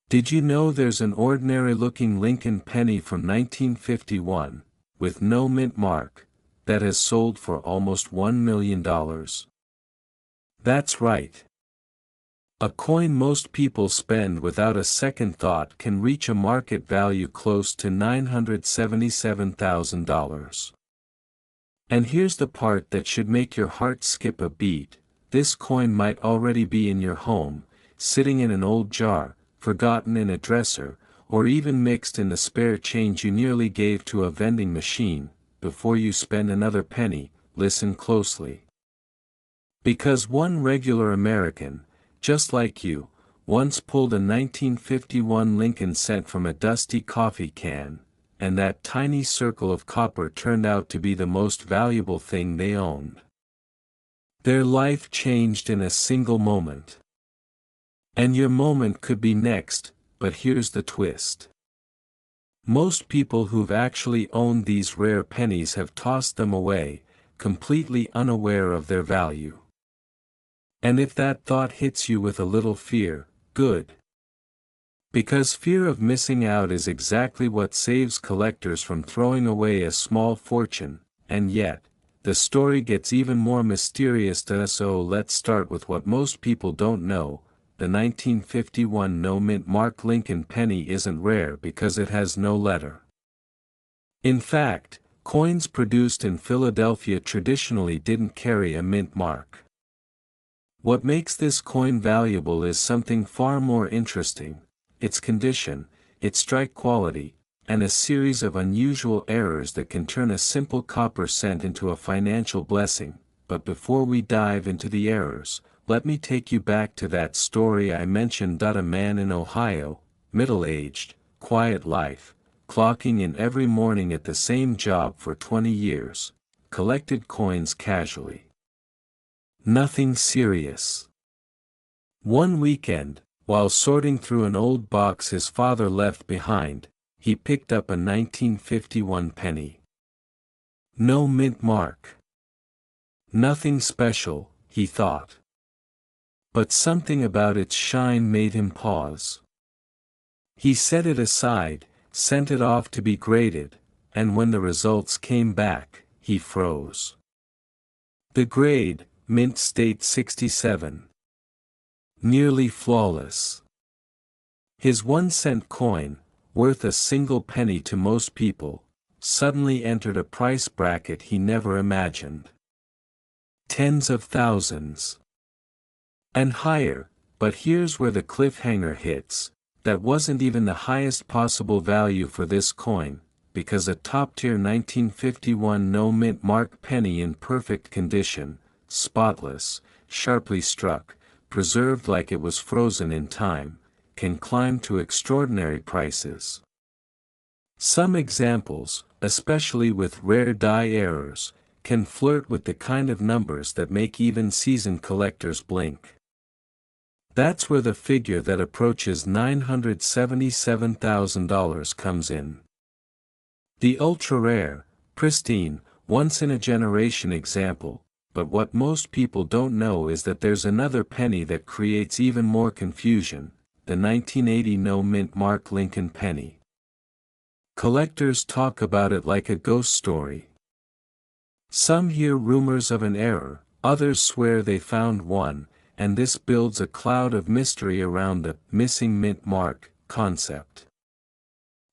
Did you know there's an ordinary-looking Lincoln penny from 1951, with no mint mark, that has sold for almost $1 million? That's right. A coin most people spend without a second thought can reach a market value close to $977,000. And here's the part that should make your heart skip a beat: this coin might already be in your home, sitting in an old jar, forgotten in a dresser, or even mixed in the spare change you nearly gave to a vending machine. Before you spend another penny, listen closely. Because one regular American, just like you, once pulled a 1951 Lincoln cent from a dusty coffee can, and that tiny circle of copper turned out to be the most valuable thing they owned. Their life changed in a single moment. And your moment could be next, but here's the twist. Most people who've actually owned these rare pennies have tossed them away, completely unaware of their value. And if that thought hits you with a little fear, good. Because fear of missing out is exactly what saves collectors from throwing away a small fortune. And yet, the story gets even more mysterious. So let's start with what most people don't know. The 1951 no-mint mark Lincoln penny isn't rare because it has no letter. In fact, coins produced in Philadelphia traditionally didn't carry a mint mark. What makes this coin valuable is something far more interesting: its condition, its strike quality, and a series of unusual errors that can turn a simple copper cent into a financial blessing. But before we dive into the errors, let me take you back to that story I mentioned. A man in Ohio, middle-aged, quiet life, clocking in every morning at the same job for 20 years, collected coins casually. Nothing serious. One weekend, while sorting through an old box his father left behind, he picked up a 1951 penny. No mint mark. Nothing special, he thought. But something about its shine made him pause. He set it aside, sent it off to be graded, and when the results came back, he froze. The grade, mint state 67. Nearly flawless. His 1-cent coin, worth a single penny to most people, suddenly entered a price bracket he never imagined. Tens of thousands. And higher. But here's where the cliffhanger hits: that wasn't even the highest possible value for this coin, because a top-tier 1951 no-mint mark penny in perfect condition, spotless, sharply struck, preserved like it was frozen in time, can climb to extraordinary prices. Some examples, especially with rare die errors, can flirt with the kind of numbers that make even seasoned collectors blink. That's where the figure that approaches $977,000 comes in. The ultra-rare, pristine, once-in-a-generation example. But what most people don't know is that there's another penny that creates even more confusion: the 1980 no-mint mark Lincoln penny. Collectors talk about it like a ghost story. Some hear rumors of an error, others swear they found one, and this builds a cloud of mystery around the missing mint mark concept.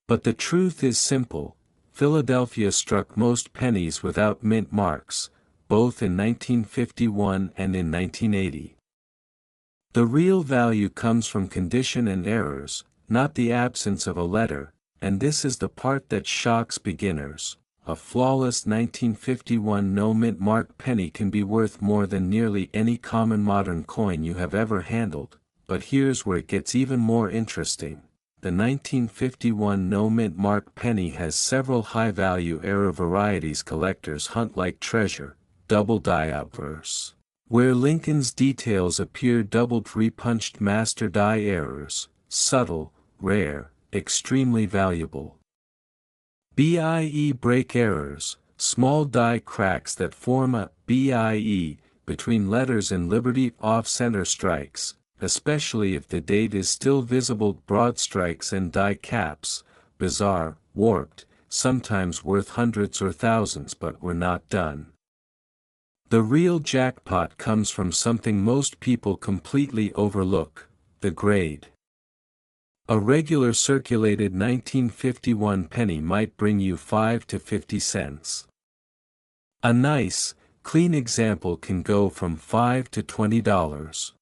But the truth is simple: Philadelphia struck most pennies without mint marks, both in 1951 and in 1980. The real value comes from condition and errors, not the absence of a letter, and this is the part that shocks beginners. A flawless 1951 no-mint mark penny can be worth more than nearly any common modern coin you have ever handled. But here's where it gets even more interesting. The 1951 no-mint mark penny has several high-value error varieties collectors hunt like treasure: double die obverse, where Lincoln's details appear doubled; repunched master die errors, subtle, rare, extremely valuable. BIE break errors, small die cracks that form a BIE between letters in Liberty off-center strikes, especially if the date is still visible. Broad strikes and die caps, bizarre, warped, sometimes worth hundreds or thousands but were not done. The real jackpot comes from something most people completely overlook: the grade. A regular circulated 1951 penny might bring you 5 to 50 cents. A nice, clean example can go from $5 to $20.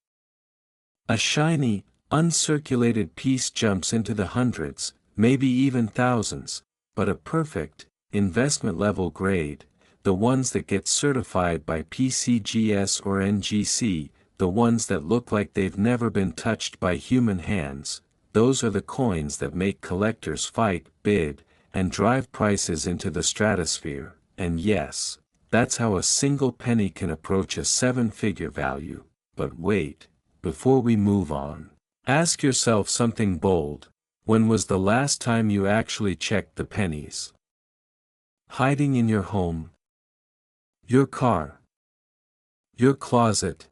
A shiny, uncirculated piece jumps into the hundreds, maybe even thousands, but a perfect, investment-level grade, the ones that get certified by PCGS or NGC, the ones that look like they've never been touched by human hands, those are the coins that make collectors fight, bid, and drive prices into the stratosphere. And yes, that's how a single penny can approach a seven-figure value. But wait, before we move on, ask yourself something bold. When was the last time you actually checked the pennies? Hiding in your home? Your car? Your closet?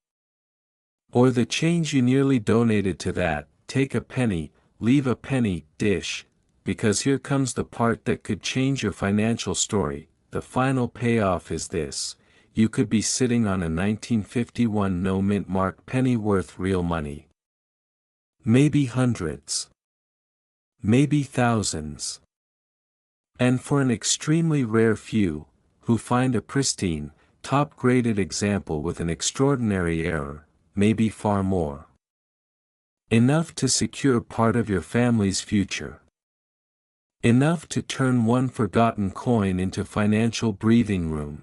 Or the change you nearly donated to that take a penny, leave a penny dish? Because here comes the part that could change your financial story. The final payoff is this: you could be sitting on a 1951 no mint mark penny worth real money. Maybe hundreds. Maybe thousands. And for an extremely rare few, who find a pristine, top-graded example with an extraordinary error, maybe far more. Enough to secure part of your family's future. Enough to turn one forgotten coin into financial breathing room.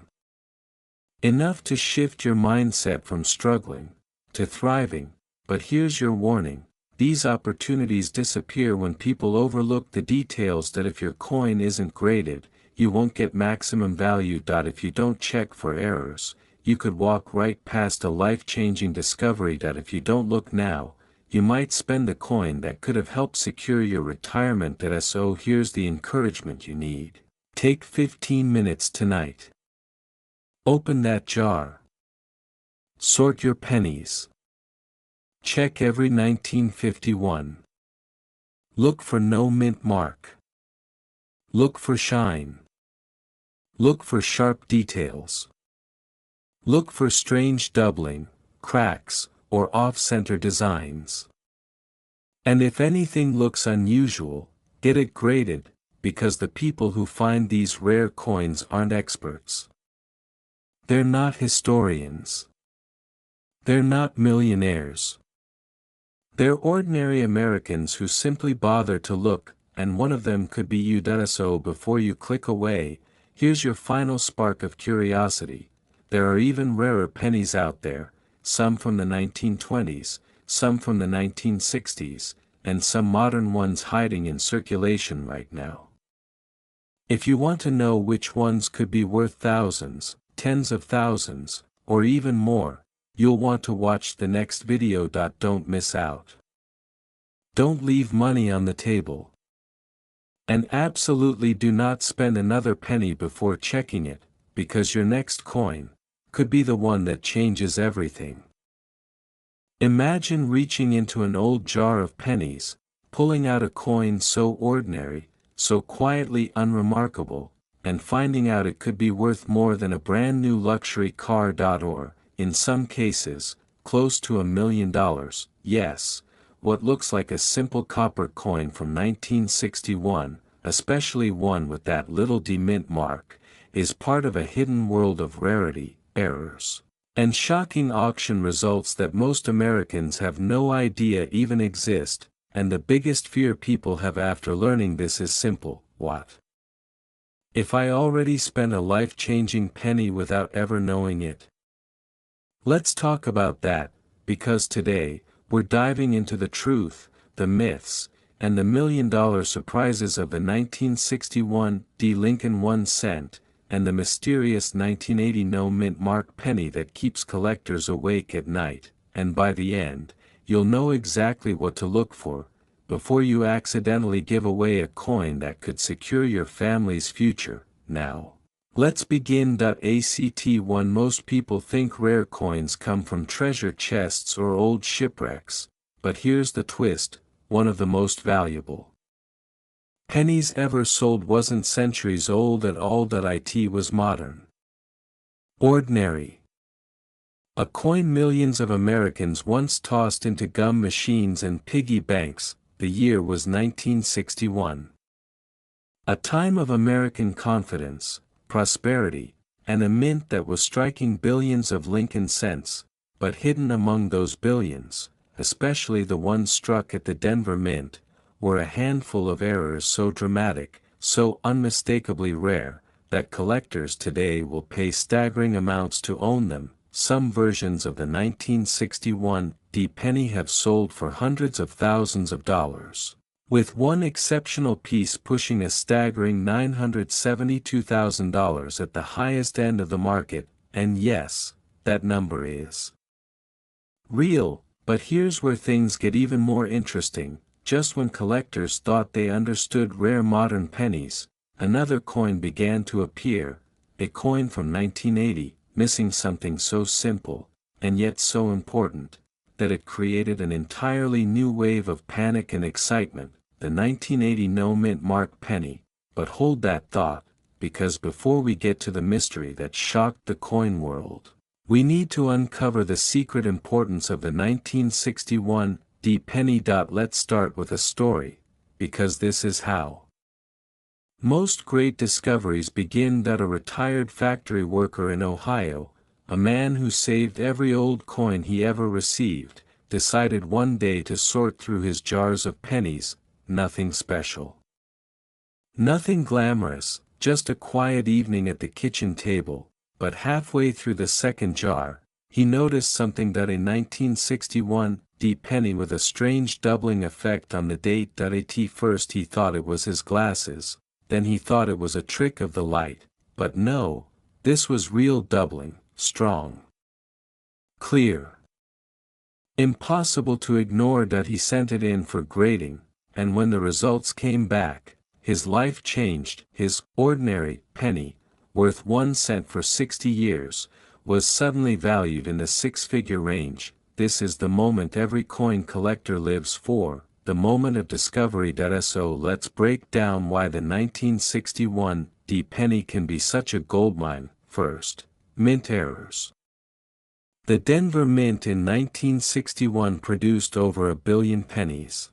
Enough to shift your mindset from struggling to thriving. But here's your warning: these opportunities disappear when people overlook the details. That if your coin isn't graded, you won't get maximum value. If you don't check for errors, you could walk right past a life-changing discovery. If you don't look now, you might spend the coin that could have helped secure your retirement. So here's the encouragement you need. Take 15 minutes tonight. Open that jar. Sort your pennies. Check every 1951. Look for no mint mark. Look for shine. Look for sharp details. Look for strange doubling, cracks, or off-center designs. And if anything looks unusual, get it graded, because the people who find these rare coins aren't experts. They're not historians. They're not millionaires. They're ordinary Americans who simply bother to look, and one of them could be you. So before you click away, here's your final spark of curiosity. There are even rarer pennies out there, some from the 1920s, some from the 1960s, and some modern ones hiding in circulation right now. If you want to know which ones could be worth thousands, tens of thousands, or even more, you'll want to watch the next video. Don't miss out. Don't leave money on the table. And absolutely do not spend another penny before checking it, because your next coin could be the one that changes everything. Imagine reaching into an old jar of pennies, pulling out a coin so ordinary, so quietly unremarkable, and finding out it could be worth more than a brand new luxury car. Or, in some cases, close to $1 million. Yes, what looks like a simple copper coin from 1961, especially one with that little D mint mark, is part of a hidden world of rarity, errors, and shocking auction results that most Americans have no idea even exist. And the biggest fear people have after learning this is simple: what if I already spent a life-changing penny without ever knowing it? Let's talk about that, because today, we're diving into the truth, the myths, and the million-dollar surprises of the 1961 D. Lincoln 1 cent, and the mysterious 1980 no mint mark penny that keeps collectors awake at night. And by the end, you'll know exactly what to look for, before you accidentally give away a coin that could secure your family's future. Now, Let's begin. Act1. Most people think rare coins come from treasure chests or old shipwrecks, but here's the twist: one of the most valuable pennies ever sold wasn't centuries old at all. It was modern. Ordinary. A coin millions of Americans once tossed into gum machines and piggy banks. The year was 1961. A time of American confidence, prosperity, and a mint that was striking billions of Lincoln cents, but hidden among those billions, especially the ones struck at the Denver Mint, were a handful of errors so dramatic, so unmistakably rare, that collectors today will pay staggering amounts to own them. Some versions of the 1961 penny have sold for hundreds of thousands of dollars, with one exceptional piece pushing a staggering $972,000 at the highest end of the market. And yes, that number is real. But here's where things get even more interesting. Just when collectors thought they understood rare modern pennies, another coin began to appear, a coin from 1980, missing something so simple, and yet so important, that it created an entirely new wave of panic and excitement, the 1980 no mint mark penny. But hold that thought, because before we get to the mystery that shocked the coin world, we need to uncover the secret importance of the 1961 penny. Let's start with a story, because this is how most great discoveries begin. A retired factory worker in Ohio, a man who saved every old coin he ever received, decided one day to sort through his jars of pennies. Nothing special, nothing glamorous, just a quiet evening at the kitchen table. But halfway through the second jar, he noticed something. A 1961 penny with a strange doubling effect on the date. At first he thought it was his glasses, then he thought it was a trick of the light, but no, this was real doubling, strong, clear, impossible to ignore. He sent it in for grading, and when the results came back, his life changed. His ordinary penny, worth 1 cent for 60 years, was suddenly valued in the six-figure range. This is the moment every coin collector lives for, the moment of discovery. So let's break down why the 1961 penny can be such a goldmine. First, mint errors. The Denver Mint in 1961 produced over 1 billion pennies.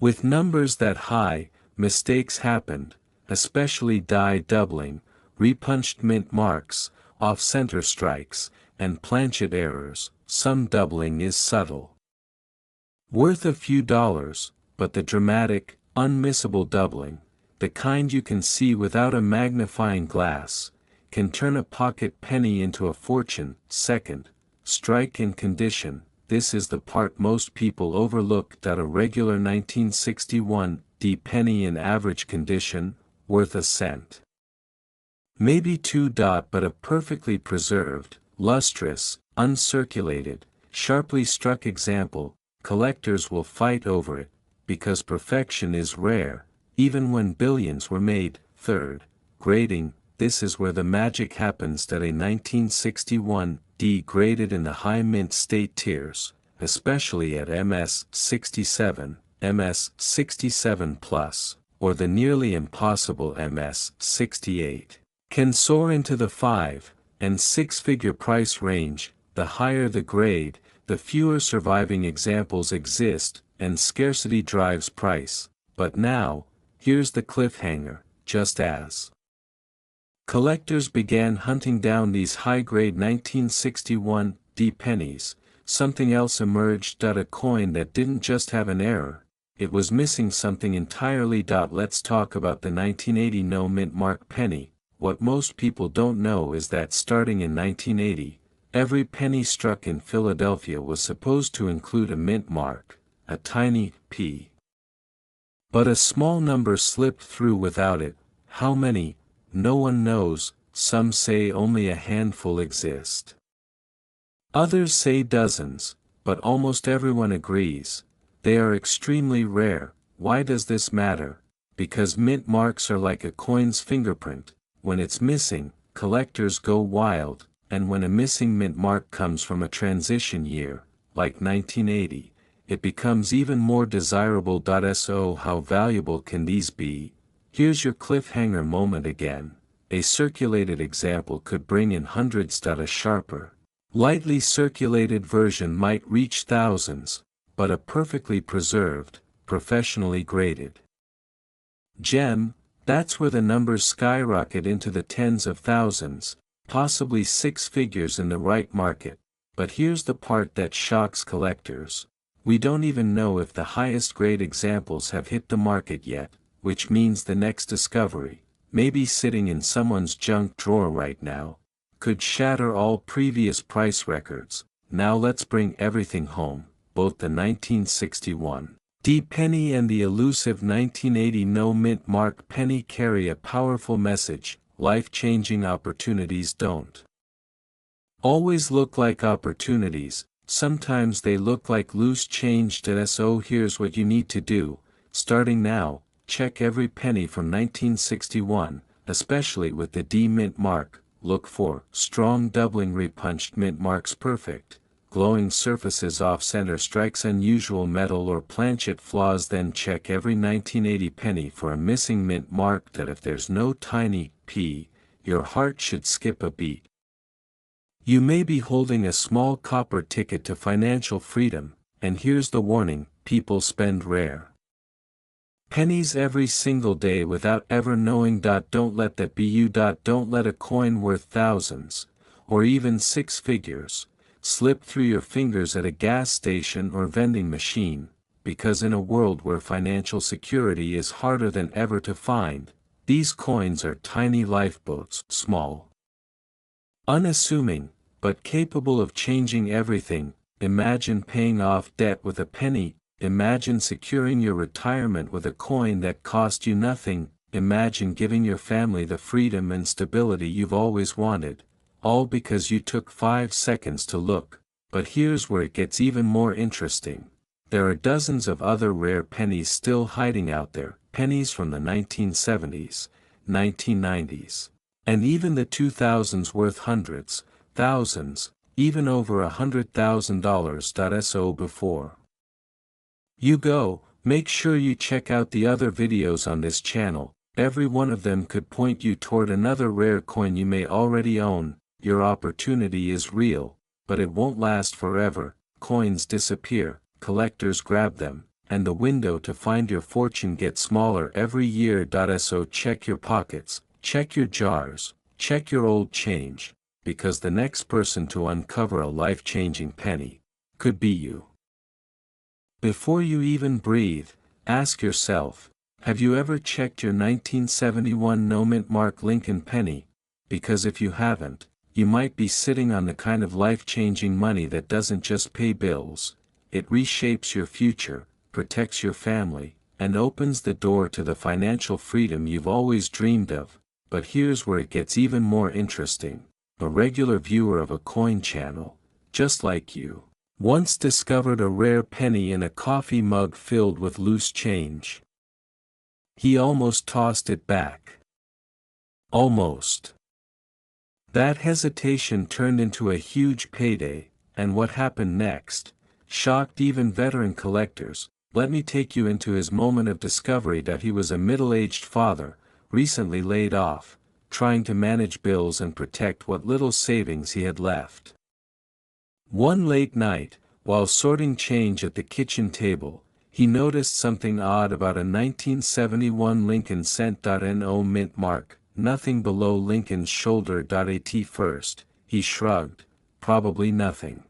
With numbers that high, mistakes happened, especially die doubling, repunched mint marks, off-center strikes, and planchet errors. Some doubling is subtle, worth a few dollars, but the dramatic, unmissable doubling, the kind you can see without a magnifying glass, can turn a pocket penny into a fortune. Second, strike and condition. This is the part most people overlook. A regular 1961 penny in average condition, worth a cent, maybe 2. But a perfectly preserved, lustrous, uncirculated, sharply struck example, collectors will fight over it, because perfection is rare, even when billions were made. Third, grading. This is where the magic happens. A 1961 graded in the high mint state tiers, especially at MS 67, MS 67 plus, or the nearly impossible MS 68, can soar into the 5 and 6-figure price range. The higher the grade, the fewer surviving examples exist, and scarcity drives price. But now, here's the cliffhanger: just as collectors began hunting down these high-grade 1961 pennies, something else emerged. A coin that didn't just have an error, it was missing something entirely. Let's talk about the 1980 no mint mark penny. What most people don't know is that starting in 1980, every penny struck in Philadelphia was supposed to include a mint mark, a tiny p. But a small number slipped through without it. How many? No one knows. Some say only a handful exist. Others say dozens, but almost everyone agrees they are extremely rare. Why does this matter? Because mint marks are like a coin's fingerprint. When it's missing, collectors go wild, and when a missing mint mark comes from a transition year, like 1980, it becomes even more desirable. So how valuable can these be? Here's your cliffhanger moment again. A circulated example could bring in hundreds. A sharper, lightly circulated version might reach thousands, but a perfectly preserved, professionally graded gem, that's where the numbers skyrocket into the tens of thousands, possibly six figures in the right market. But here's the part that shocks collectors. We don't even know if the highest grade examples have hit the market yet, which means the next discovery, maybe sitting in someone's junk drawer right now, could shatter all previous price records. Now let's bring everything home, both the 1961 D penny and the elusive 1980 no mint mark penny carry a powerful message: life-changing opportunities don't always look like opportunities, sometimes they look like loose change. So here's what you need to do, starting now: check every penny from 1961, especially with the D mint mark. Look for strong doubling repunched mint marks, perfect glowing surfaces, off-center strikes, unusual metal or planchet flaws. Then check every 1980 penny for a missing mint mark. That if there's no tiny p, your heart should skip a beat. You may be holding a small copper ticket to financial freedom, and here's the warning: people spend rare pennies every single day without ever knowing. Don't let that be you. Don't let a coin worth thousands, or even six figures, slip through your fingers at a gas station or vending machine, because in a world where financial security is harder than ever to find, these coins are tiny lifeboats, small, unassuming, but capable of changing everything. Imagine paying off debt with a penny. Imagine securing your retirement with a coin that cost you nothing. Imagine giving your family the freedom and stability you've always wanted, all because you took 5 seconds to look. But here's where it gets even more interesting. There are dozens of other rare pennies still hiding out there, pennies from the 1970s, 1990s, and even the 2000s, worth hundreds, thousands, even over $100,000. So before you go, make sure you check out the other videos on this channel. Every one of them could point you toward another rare coin you may already own. Your opportunity is real, but it won't last forever. Coins disappear, collectors grab them, and the window to find your fortune gets smaller every year. So check your pockets, check your jars, check your old change, because the next person to uncover a life-changing penny could be you. Before you even breathe, ask yourself, have you ever checked your 1971 no mint mark Lincoln penny? Because if you haven't, you might be sitting on the kind of life-changing money that doesn't just pay bills, it reshapes your future, protects your family, and opens the door to the financial freedom you've always dreamed of. But here's where it gets even more interesting. A regular viewer of a coin channel, just like you, once discovered a rare penny in a coffee mug filled with loose change. He almost tossed it back. Almost. That hesitation turned into a huge payday, and what happened next shocked even veteran collectors. Let me take you into his moment of discovery. That he was a middle-aged father, recently laid off, trying to manage bills and protect what little savings he had left. One late night, while sorting change at the kitchen table, he noticed something odd about a 1971 Lincoln cent.no mint mark, nothing below Lincoln's shoulder. At first, he shrugged, probably nothing.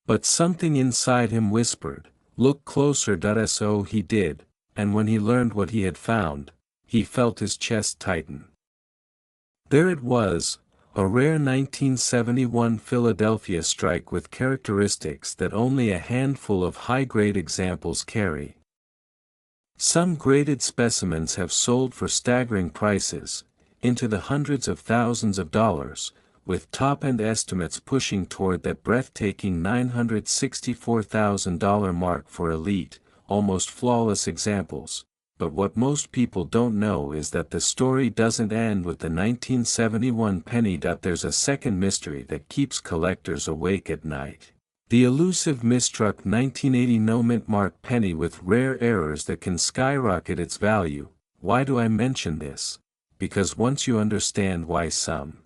But something inside him whispered, look closer. So he did, and when he learned what he had found, he felt his chest tighten. There it was, a rare 1971 Philadelphia strike with characteristics that only a handful of high-grade examples carry. Some graded specimens have sold for staggering prices, into the hundreds of thousands of dollars, with top-end estimates pushing toward that breathtaking $964,000 mark for elite, almost flawless examples. but what most people don't know is that the story doesn't end with the 1971 penny. There's a second mystery that keeps collectors awake at night. The elusive misstruck 1980 no-mint mark penny with rare errors that can skyrocket its value. Why do I mention this? Because once you understand why some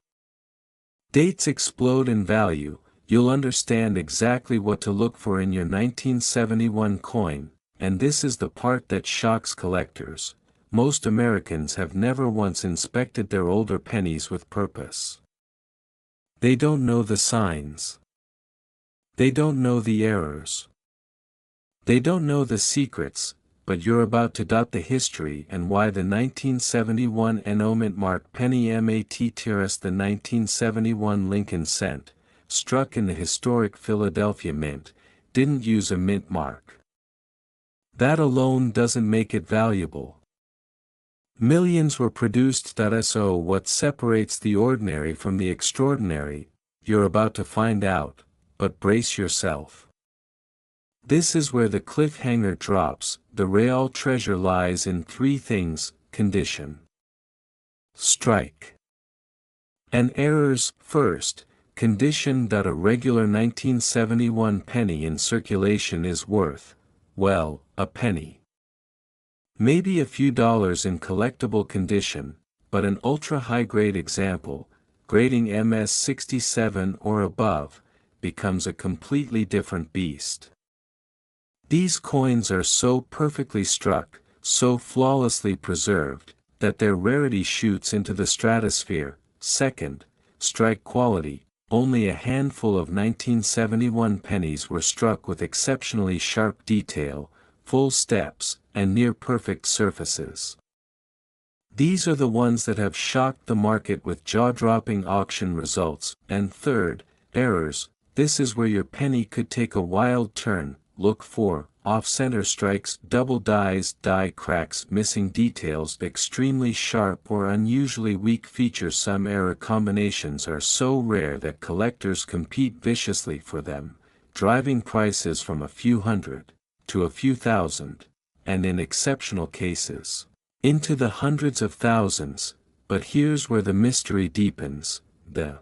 dates explode in value, you'll understand exactly what to look for in your 1971 coin, and this is the part that shocks collectors. Most Americans have never once inspected their older pennies with purpose. They don't know the signs. They don't know the errors. They don't know the secrets, but you're about to dot the history and why the 1971 no-mint mark penny MATTRS, the 1971 Lincoln cent, struck in the historic Philadelphia Mint, didn't use a mint mark. That alone doesn't make it valuable. Millions were produced. So what separates the ordinary from the extraordinary? You're about to find out, but brace yourself. This is where the cliffhanger drops. The real treasure lies in three things: condition, strike, and errors. First, condition. A regular 1971 penny in circulation is worth, well, a penny. Maybe a few dollars in collectible condition, but an ultra-high-grade example, grading MS-67 or above, becomes a completely different beast. These coins are so perfectly struck, so flawlessly preserved, that their rarity shoots into the stratosphere. Second, strike quality. Only a handful of 1971 pennies were struck with exceptionally sharp detail, full steps, and near-perfect surfaces. These are the ones that have shocked the market with jaw-dropping auction results. And third, errors. This is where your penny could take a wild turn. Look for off-center strikes, double dies, die cracks, missing details, extremely sharp or unusually weak features. Some error combinations are so rare that collectors compete viciously for them, driving prices from a few hundred to a few thousand, and in exceptional cases, into the hundreds of thousands. But here's where the mystery deepens: the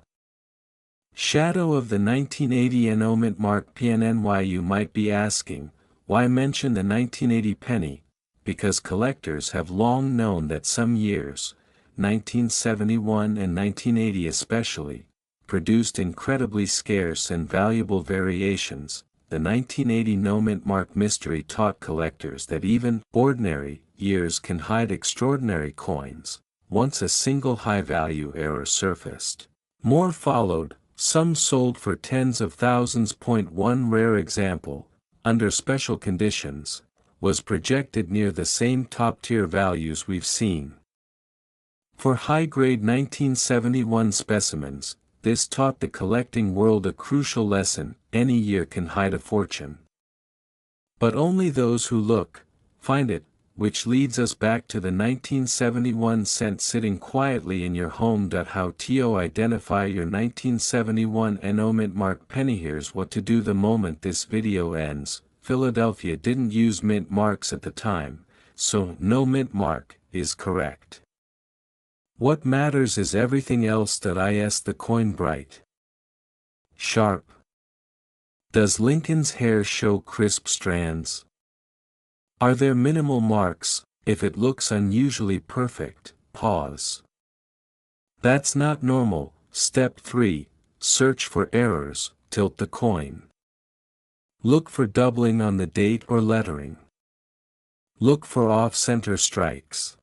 shadow of the 1980 no-mint mark PNNY. You might be asking, why mention the 1980 penny? Because collectors have long known that some years, 1971 and 1980 especially, produced incredibly scarce and valuable variations. The 1980 no-mint mark mystery taught collectors that even ordinary years can hide extraordinary coins. Once a single high-value error surfaced, more followed. Some sold for tens of thousands. One rare example, under special conditions, was projected near the same top-tier values we've seen for high-grade 1971 specimens. This taught the collecting world a crucial lesson: any year can hide a fortune, but only those who look find it. Which leads us back to the 1971 cent sitting quietly in your home. How to identify your 1971 no-mint mark penny. Here's what to do the moment this video ends. Philadelphia didn't use mint marks at the time, so no mint mark is correct. What matters is everything else. Is the coin bright, sharp? Does Lincoln's hair show crisp strands? Are there minimal marks? If it looks unusually perfect, pause. That's not normal. Step 3. Search for errors. Tilt the coin. Look for doubling on the date or lettering. Look for off-center strikes.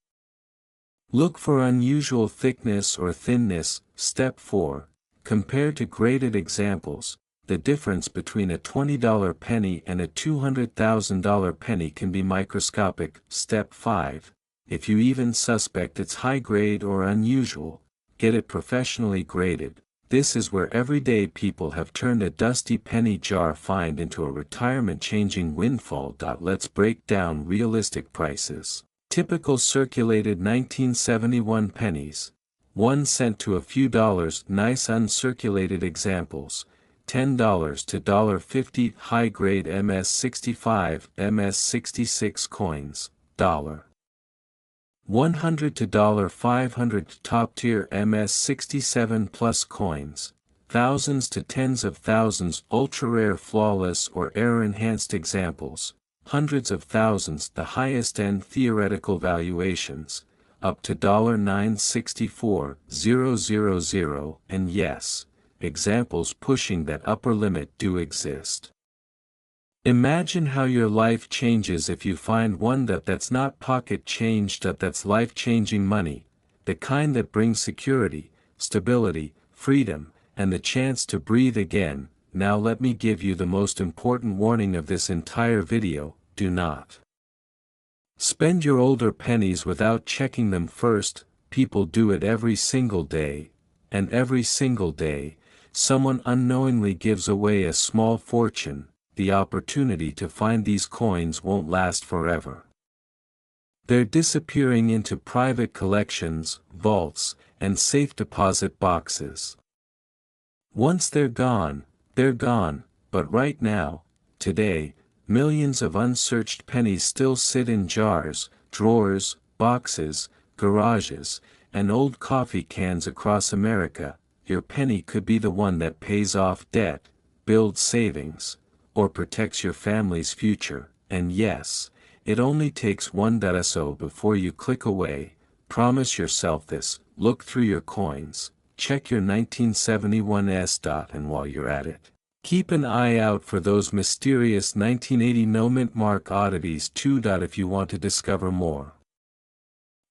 Look for unusual thickness or thinness. Step 4. Compare to graded examples. The difference between a $20 penny and a $200,000 penny can be microscopic. Step 5. If you even suspect it's high grade or unusual, get it professionally graded. This is where everyday people have turned a dusty penny jar find into a retirement-changing windfall. Let's break down realistic prices. Typical circulated 1971 pennies. 1 cent to a few dollars. Nice uncirculated examples. $10 to $1.50. High-grade MS-65, MS-66 coins, $1. $100 to $500 top-tier MS-67 Plus coins, thousands to tens of thousands ultra-rare flawless or error-enhanced examples, hundreds of thousands the highest-end theoretical valuations, up to $964,000, and yes, examples pushing that upper limit do exist. Imagine how your life changes if you find one that's not pocket change that's life-changing money, the kind that brings security, stability, freedom, and the chance to breathe again. Now let me give you the most important warning of this entire video: do not spend your older pennies without checking them first. People do it every single day, and every single day, someone unknowingly gives away a small fortune. The opportunity to find these coins won't last forever. They're disappearing into private collections, vaults, and safe deposit boxes. Once they're gone, but right now, today, millions of unsearched pennies still sit in jars, drawers, boxes, garages, and old coffee cans across America. Your penny could be the one that pays off debt, builds savings, or protects your family's future. And yes, it only takes one. So before you click away, promise yourself this: look through your coins, check your 1971s. And while you're at it, keep an eye out for those mysterious 1980 no-mint mark oddities too. If you want to discover more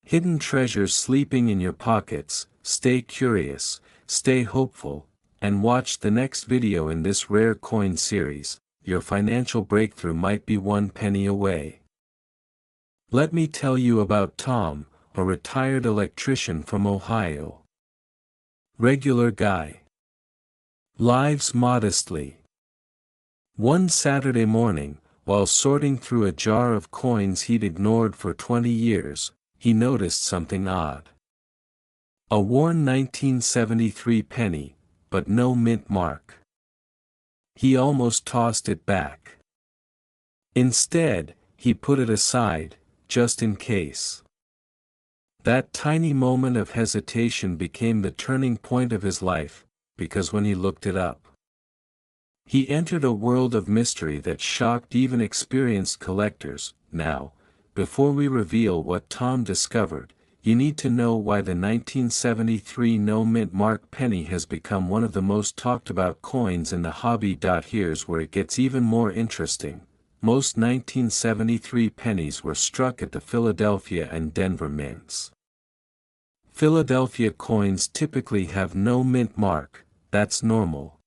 hidden treasures sleeping in your pockets, stay curious, stay hopeful, and watch the next video in this rare coin series. Your financial breakthrough might be one penny away. Let me tell you about Tom, a retired electrician from Ohio. Regular guy. Lives modestly. One Saturday morning, while sorting through a jar of coins he'd ignored for 20 years, he noticed something odd. A worn 1973 penny, but no mint mark. He almost tossed it back. Instead, he put it aside, just in case. That tiny moment of hesitation became the turning point of his life, because when he looked it up, he entered a world of mystery that shocked even experienced collectors. Now, before we reveal what Tom discovered, you need to know why the 1973 no-mint mark penny has become one of the most talked about coins in the hobby. Here's where it gets even more interesting. Most 1973 pennies were struck at the Philadelphia and Denver mints. Philadelphia coins typically have no mint mark, that's normal.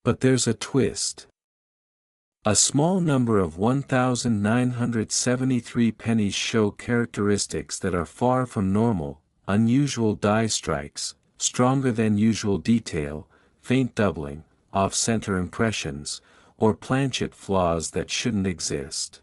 But there's a twist. A small number of 1,973 pennies show characteristics that are far from normal: unusual die strikes, stronger than usual detail, faint doubling, off-center impressions, or planchet flaws that shouldn't exist.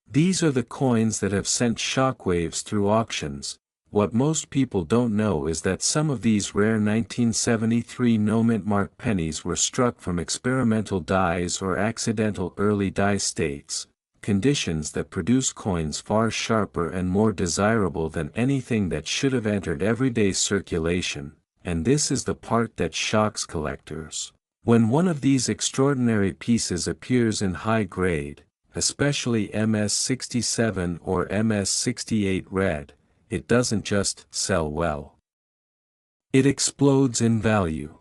These are the coins that have sent shockwaves through auctions. What most people don't know is that some of these rare 1973 no-mint mark pennies were struck from experimental dies or accidental early die states, conditions that produce coins far sharper and more desirable than anything that should have entered everyday circulation. And this is the part that shocks collectors. When one of these extraordinary pieces appears in high grade, especially MS-67 or MS-68 red, it doesn't just sell well. It explodes in value.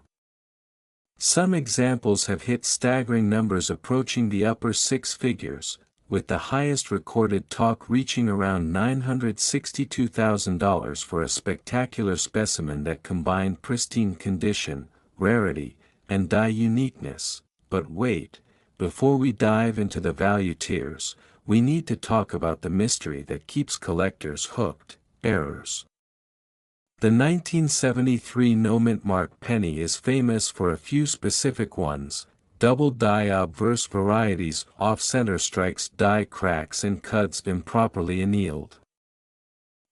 Some examples have hit staggering numbers approaching the upper six figures, with the highest recorded talk reaching around $962,000 for a spectacular specimen that combined pristine condition, rarity, and die uniqueness. But wait, before we dive into the value tiers, we need to talk about the mystery that keeps collectors hooked: errors. The 1973 no-mint mark penny is famous for a few specific ones: double die obverse varieties, off-center strikes, die cracks and cuts improperly annealed.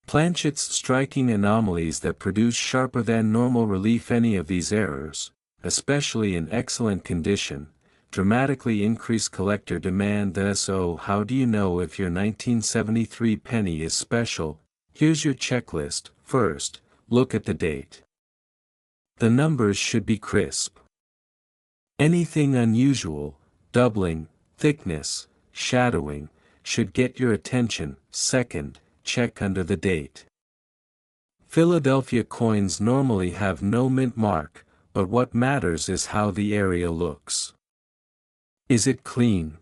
Planchets, striking anomalies that produce sharper than normal relief. Any of these errors, especially in excellent condition, dramatically increase collector demand. So how do you know if your 1973 penny is special? Here's your checklist. First, look at the date. The numbers should be crisp. Anything unusual, doubling, thickness, shadowing, should get your attention. Second, check under the date. Philadelphia coins normally have no mint mark, but what matters is how the area looks. Is it clean?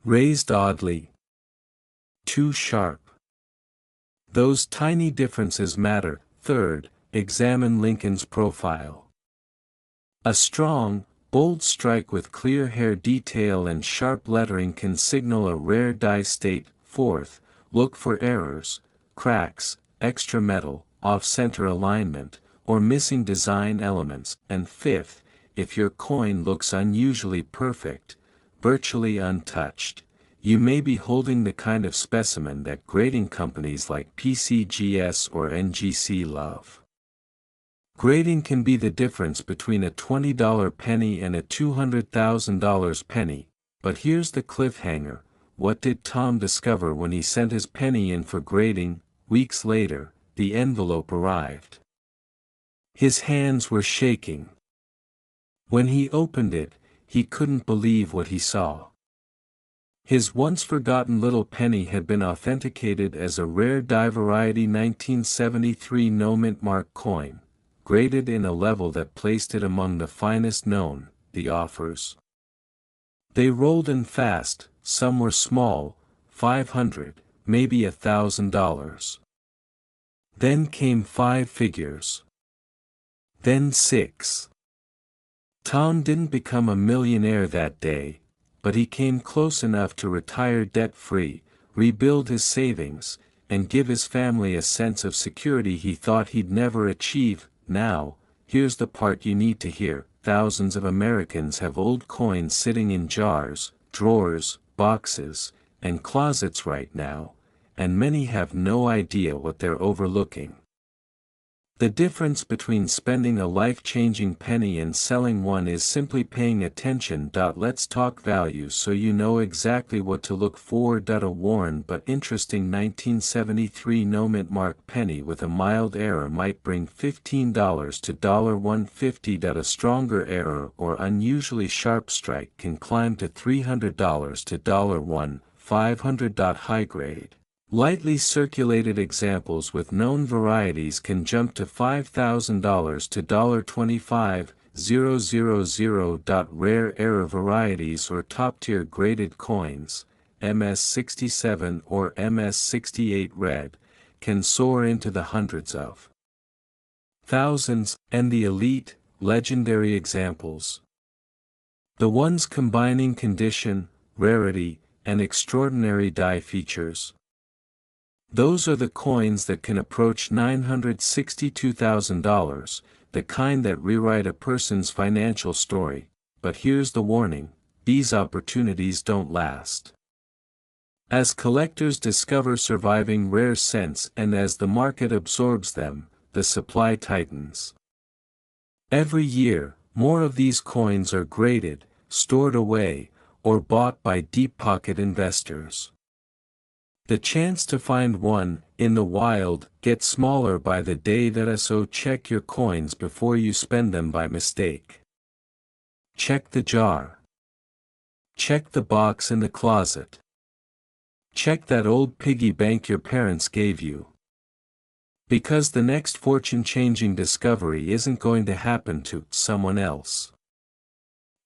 Raised oddly? Too sharp? Those tiny differences matter. Third, examine Lincoln's profile. A strong, bold strike with clear hair detail and sharp lettering can signal a rare die state. Fourth, look for errors, cracks, extra metal, off-center alignment, or missing design elements. And fifth, if your coin looks unusually perfect, virtually untouched, you may be holding the kind of specimen that grading companies like PCGS or NGC love. Grading can be the difference between a $20 penny and a $200,000 penny, but here's the cliffhanger. What did Tom discover when he sent his penny in for grading? Weeks later, the envelope arrived. His hands were shaking. When he opened it, he couldn't believe what he saw. His once-forgotten little penny had been authenticated as a rare die variety 1973 no mint mark coin, graded in a level that placed it among the finest known. The offers. They rolled in fast. Some were small, $500, maybe $1,000. Then came 5 figures. Then 6. Tom didn't become a millionaire that day, but he came close enough to retire debt-free, rebuild his savings, and give his family a sense of security he thought he'd never achieve. Now, here's the part you need to hear. Thousands of Americans have old coins sitting in jars, drawers, boxes, and closets right now, and many have no idea what they're overlooking. The difference between spending a life-changing penny and selling one is simply paying attention. Let's talk value so you know exactly what to look for. A worn but interesting 1973 no mint mark penny with a mild error might bring $15 to $150. A stronger error or unusually sharp strike can climb to $300 to $1,500. High grade, lightly circulated examples with known varieties can jump to $5,000 to $25,000. Rare error varieties or top-tier graded coins, MS67 or MS68 red, can soar into the hundreds of thousands, and the elite, legendary examples. The ones combining condition, rarity, and extraordinary die features. Those are the coins that can approach $962,000, the kind that rewrite a person's financial story. But here's the warning: these opportunities don't last. As collectors discover surviving rare cents and as the market absorbs them, the supply tightens. Every year, more of these coins are graded, stored away, or bought by deep-pocket investors. The chance to find one, in the wild, gets smaller by the day. So check your coins before you spend them by mistake. Check the jar. Check the box in the closet. Check that old piggy bank your parents gave you. Because the next fortune-changing discovery isn't going to happen to someone else.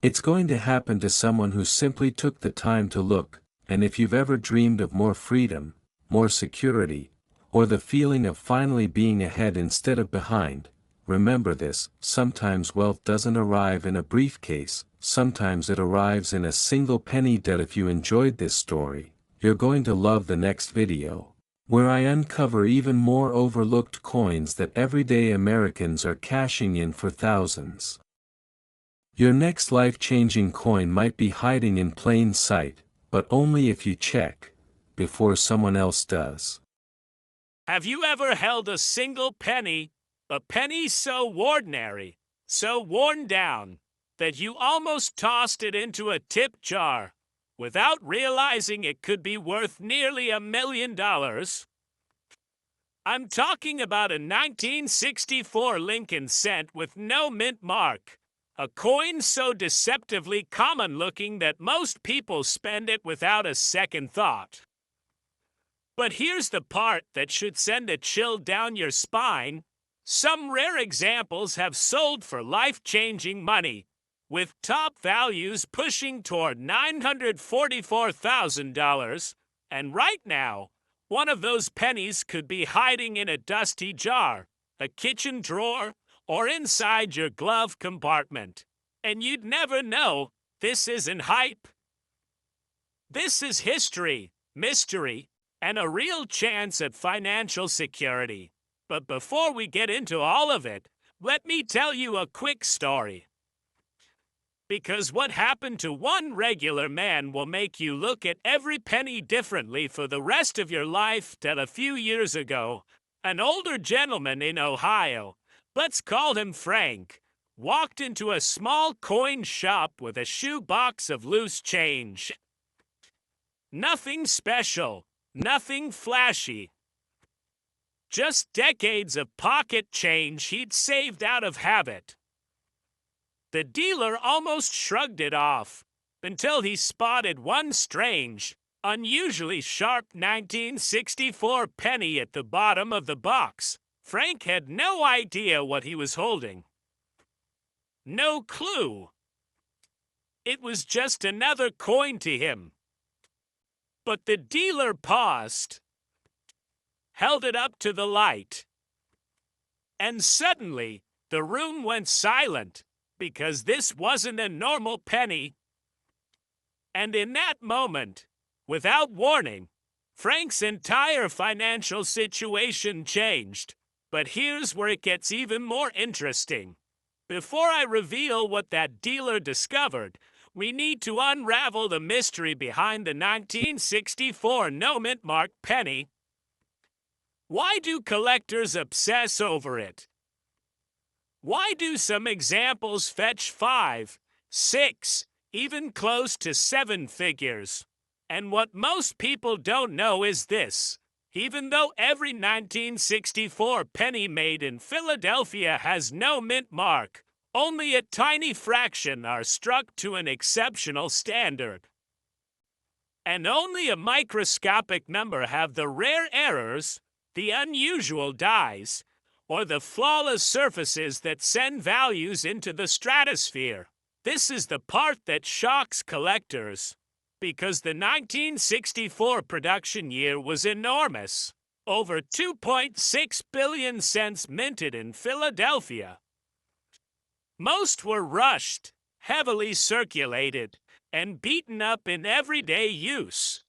It's going to happen to someone who simply took the time to look. And if you've ever dreamed of more freedom, more security, or the feeling of finally being ahead instead of behind, remember this: sometimes wealth doesn't arrive in a briefcase, sometimes it arrives in a single penny. If you enjoyed this story, you're going to love the next video, where I uncover even more overlooked coins that everyday Americans are cashing in for thousands. Your next life-changing coin might be hiding in plain sight, but only if you check before someone else does. Have you ever held a single penny? A penny so ordinary, so worn down, that you almost tossed it into a tip jar without realizing it could be worth nearly $1 million? I'm talking about a 1964 Lincoln cent with no mint mark, a coin so deceptively common-looking that most people spend it without a second thought. But here's the part that should send a chill down your spine. Some rare examples have sold for life-changing money, with top values pushing toward $944,000, and right now, one of those pennies could be hiding in a dusty jar, a kitchen drawer, or inside your glove compartment. And you'd never know. This isn't hype. This is history, mystery, and a real chance at financial security. But before we get into all of it, let me tell you a quick story. Because what happened to one regular man will make you look at every penny differently for the rest of your life. Till a few years ago, an older gentleman in Ohio, let's call him Frank, walked into a small coin shop with a shoebox of loose change. Nothing special, nothing flashy. Just decades of pocket change he'd saved out of habit. The dealer almost shrugged it off, until he spotted one strange, unusually sharp 1964 penny at the bottom of the box. Frank had no idea what he was holding. No clue. It was just another coin to him. But the dealer paused, held it up to the light, and suddenly the room went silent. Because this wasn't a normal penny. And in that moment, without warning, Frank's entire financial situation changed. But here's where it gets even more interesting. Before I reveal what that dealer discovered, we need to unravel the mystery behind the 1964 no mint mark penny. Why do collectors obsess over it? Why do some examples fetch 5, 6, even close to 7 figures? And what most people don't know is this. Even though every 1964 penny made in Philadelphia has no mint mark, only a tiny fraction are struck to an exceptional standard. And only a microscopic number have the rare errors, the unusual dies, or the flawless surfaces that send values into the stratosphere. This is the part that shocks collectors, because the 1964 production year was enormous. Over 2.6 billion cents minted in Philadelphia. Most were rushed, heavily circulated, and beaten up in everyday use.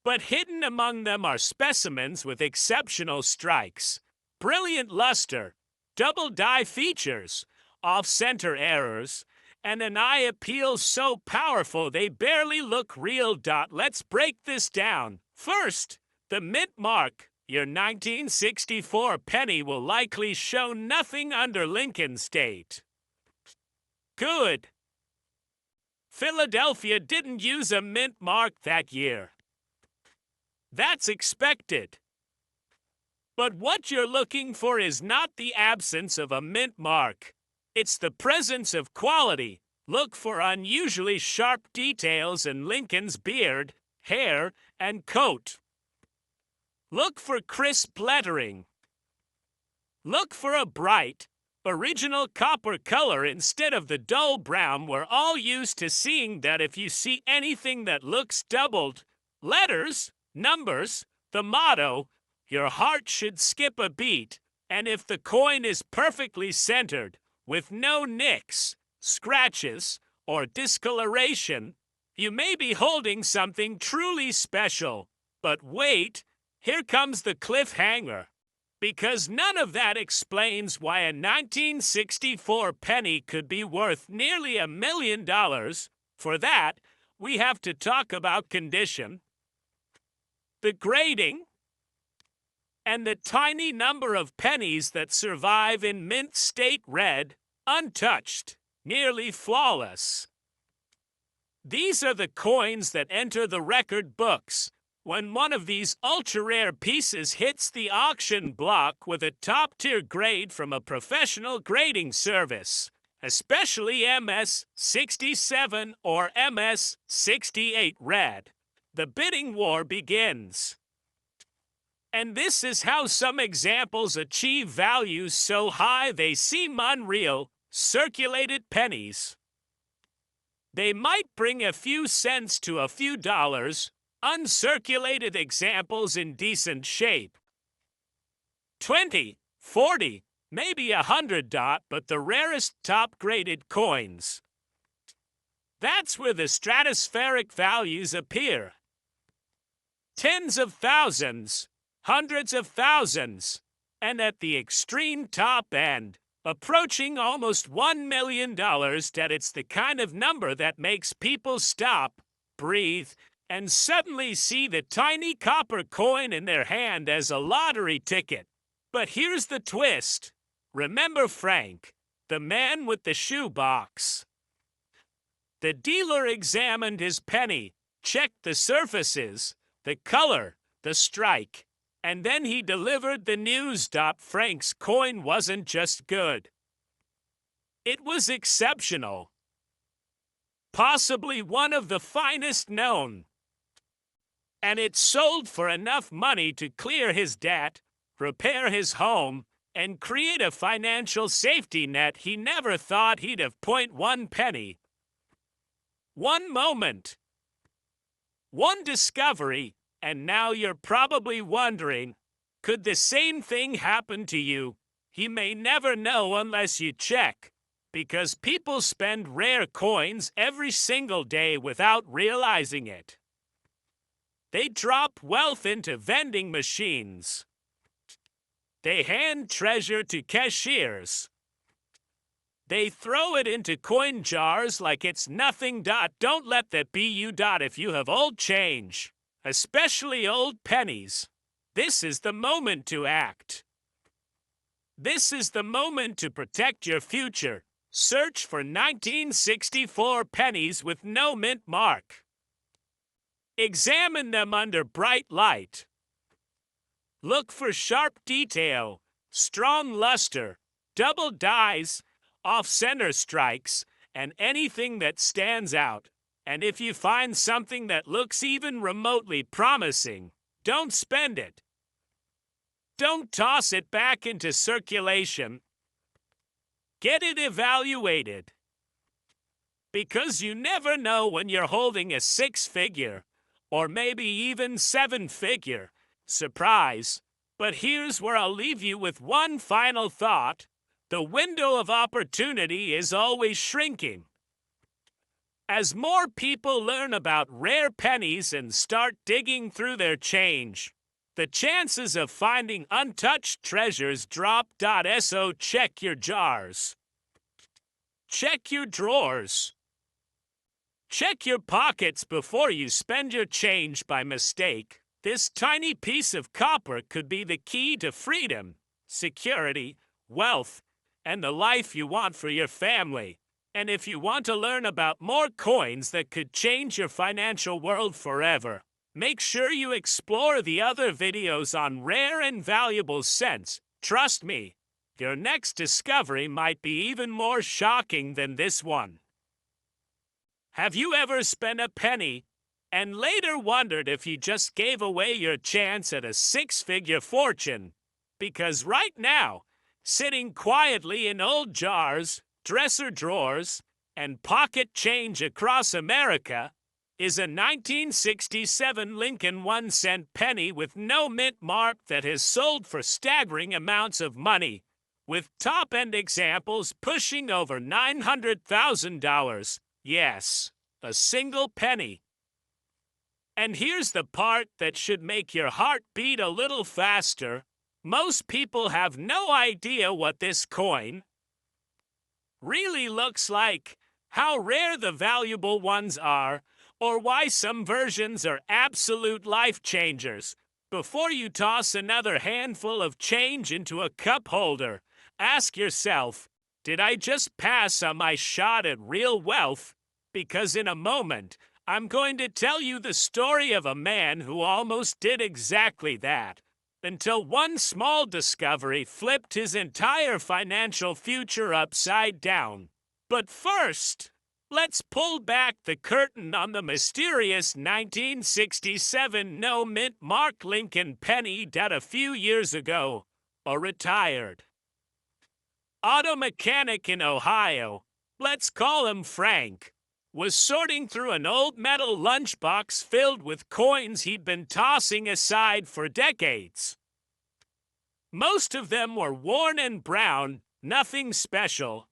But hidden among them are specimens with exceptional strikes, brilliant luster, double die features, off-center errors, and an eye appeal so powerful they barely look real. Let's break this down. First, the mint mark. Your 1964 penny will likely show nothing under Lincoln State. Good. Philadelphia didn't use a mint mark that year. That's expected. But what you're looking for is not the absence of a mint mark. It's the presence of quality. Look for unusually sharp details in Lincoln's beard, hair, and coat. Look for crisp lettering. Look for a bright, original copper color instead of the dull brown we're all used to seeing. That if you see anything that looks doubled, letters, numbers, the motto, your heart should skip a beat. And if the coin is perfectly centered, with no nicks, scratches, or discoloration, you may be holding something truly special. But wait, here comes the cliffhanger. Because none of that explains why a 1964 penny could be worth nearly $1 million. For that, we have to talk about condition, the grading, and the tiny number of pennies that survive in mint state red, untouched. nearly flawless. These are the coins that enter the record books when one of these ultra-rare pieces hits the auction block with a top-tier grade from a professional grading service, especially MS-67 or MS-68 red. The bidding war begins. And this is how some examples achieve values so high they seem unreal: circulated pennies. They might bring a few cents to a few dollars, uncirculated examples in decent shape. 20, 40, maybe $100, but the rarest top-graded coins. That's where the stratospheric values appear. Tens of thousands, hundreds of thousands, and at the extreme top end, approaching almost $1 million, that it's the kind of number that makes people stop, breathe, and suddenly see the tiny copper coin in their hand as a lottery ticket. But here's the twist. Remember Frank, the man with the shoebox? The dealer examined his penny, checked the surfaces, the color, the strike, and then he delivered the news. Frank's coin wasn't just good. It was exceptional. Possibly one of the finest known. And it sold for enough money to clear his debt, repair his home, and create a financial safety net he never thought he'd have. 1 penny. One moment. One discovery. And now you're probably wondering, could the same thing happen to you? You may never know unless you check, because people spend rare coins every single day without realizing it. They drop wealth into vending machines. They hand treasure to cashiers. They throw it into coin jars like it's nothing. Don't let that be you. If you have old change, especially old pennies, this is the moment to act. This is the moment to protect your future. Search for 1964 pennies with no mint mark. Examine them under bright light. Look for sharp detail, strong luster, double dies, off-center strikes, and anything that stands out. And if you find something that looks even remotely promising, don't spend it. Don't toss it back into circulation. Get it evaluated. Because you never know when you're holding a 6-figure, or maybe even 7-figure, surprise. But here's where I'll leave you with one final thought. The window of opportunity is always shrinking. As more people learn about rare pennies and start digging through their change, the chances of finding untouched treasures drop. So check your jars. Check your drawers. Check your pockets before you spend your change by mistake. This tiny piece of copper could be the key to freedom, security, wealth, and the life you want for your family. And if you want to learn about more coins that could change your financial world forever, make sure you explore the other videos on rare and valuable cents. Trust me, your next discovery might be even more shocking than this one. Have you ever spent a penny and later wondered if you just gave away your chance at a 6-figure fortune? Because right now, sitting quietly in old jars, dresser drawers, and pocket change across America is a 1967 Lincoln 1-cent penny with no mint mark that has sold for staggering amounts of money, with top-end examples pushing over $900,000. Yes, a single penny. And here's the part that should make your heart beat a little faster. Most people have no idea what this coin really looks like, how rare the valuable ones are, or why some versions are absolute life changers. Before you toss another handful of change into a cup holder, ask yourself, did I just pass on my shot at real wealth? Because in a moment, I'm going to tell you the story of a man who almost did exactly that, until one small discovery flipped his entire financial future upside down. But first, let's pull back the curtain on the mysterious 1967 no-mint Mark Lincoln penny that a few years ago, a retired auto mechanic in Ohio, let's call him Frank, was sorting through an old metal lunchbox filled with coins he'd been tossing aside for decades. Most of them were worn and brown, nothing special.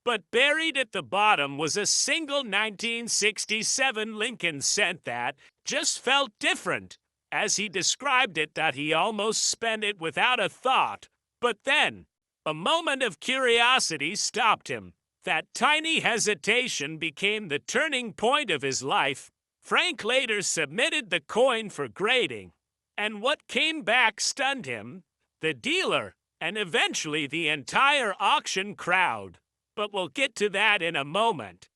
But buried at the bottom was a single 1967 Lincoln cent that just felt different. As he described it, that he almost spent it without a thought. But then, a moment of curiosity stopped him. That tiny hesitation became the turning point of his life. Frank later submitted the coin for grading, and what came back stunned him, the dealer, and eventually the entire auction crowd. But we'll get to that in a moment.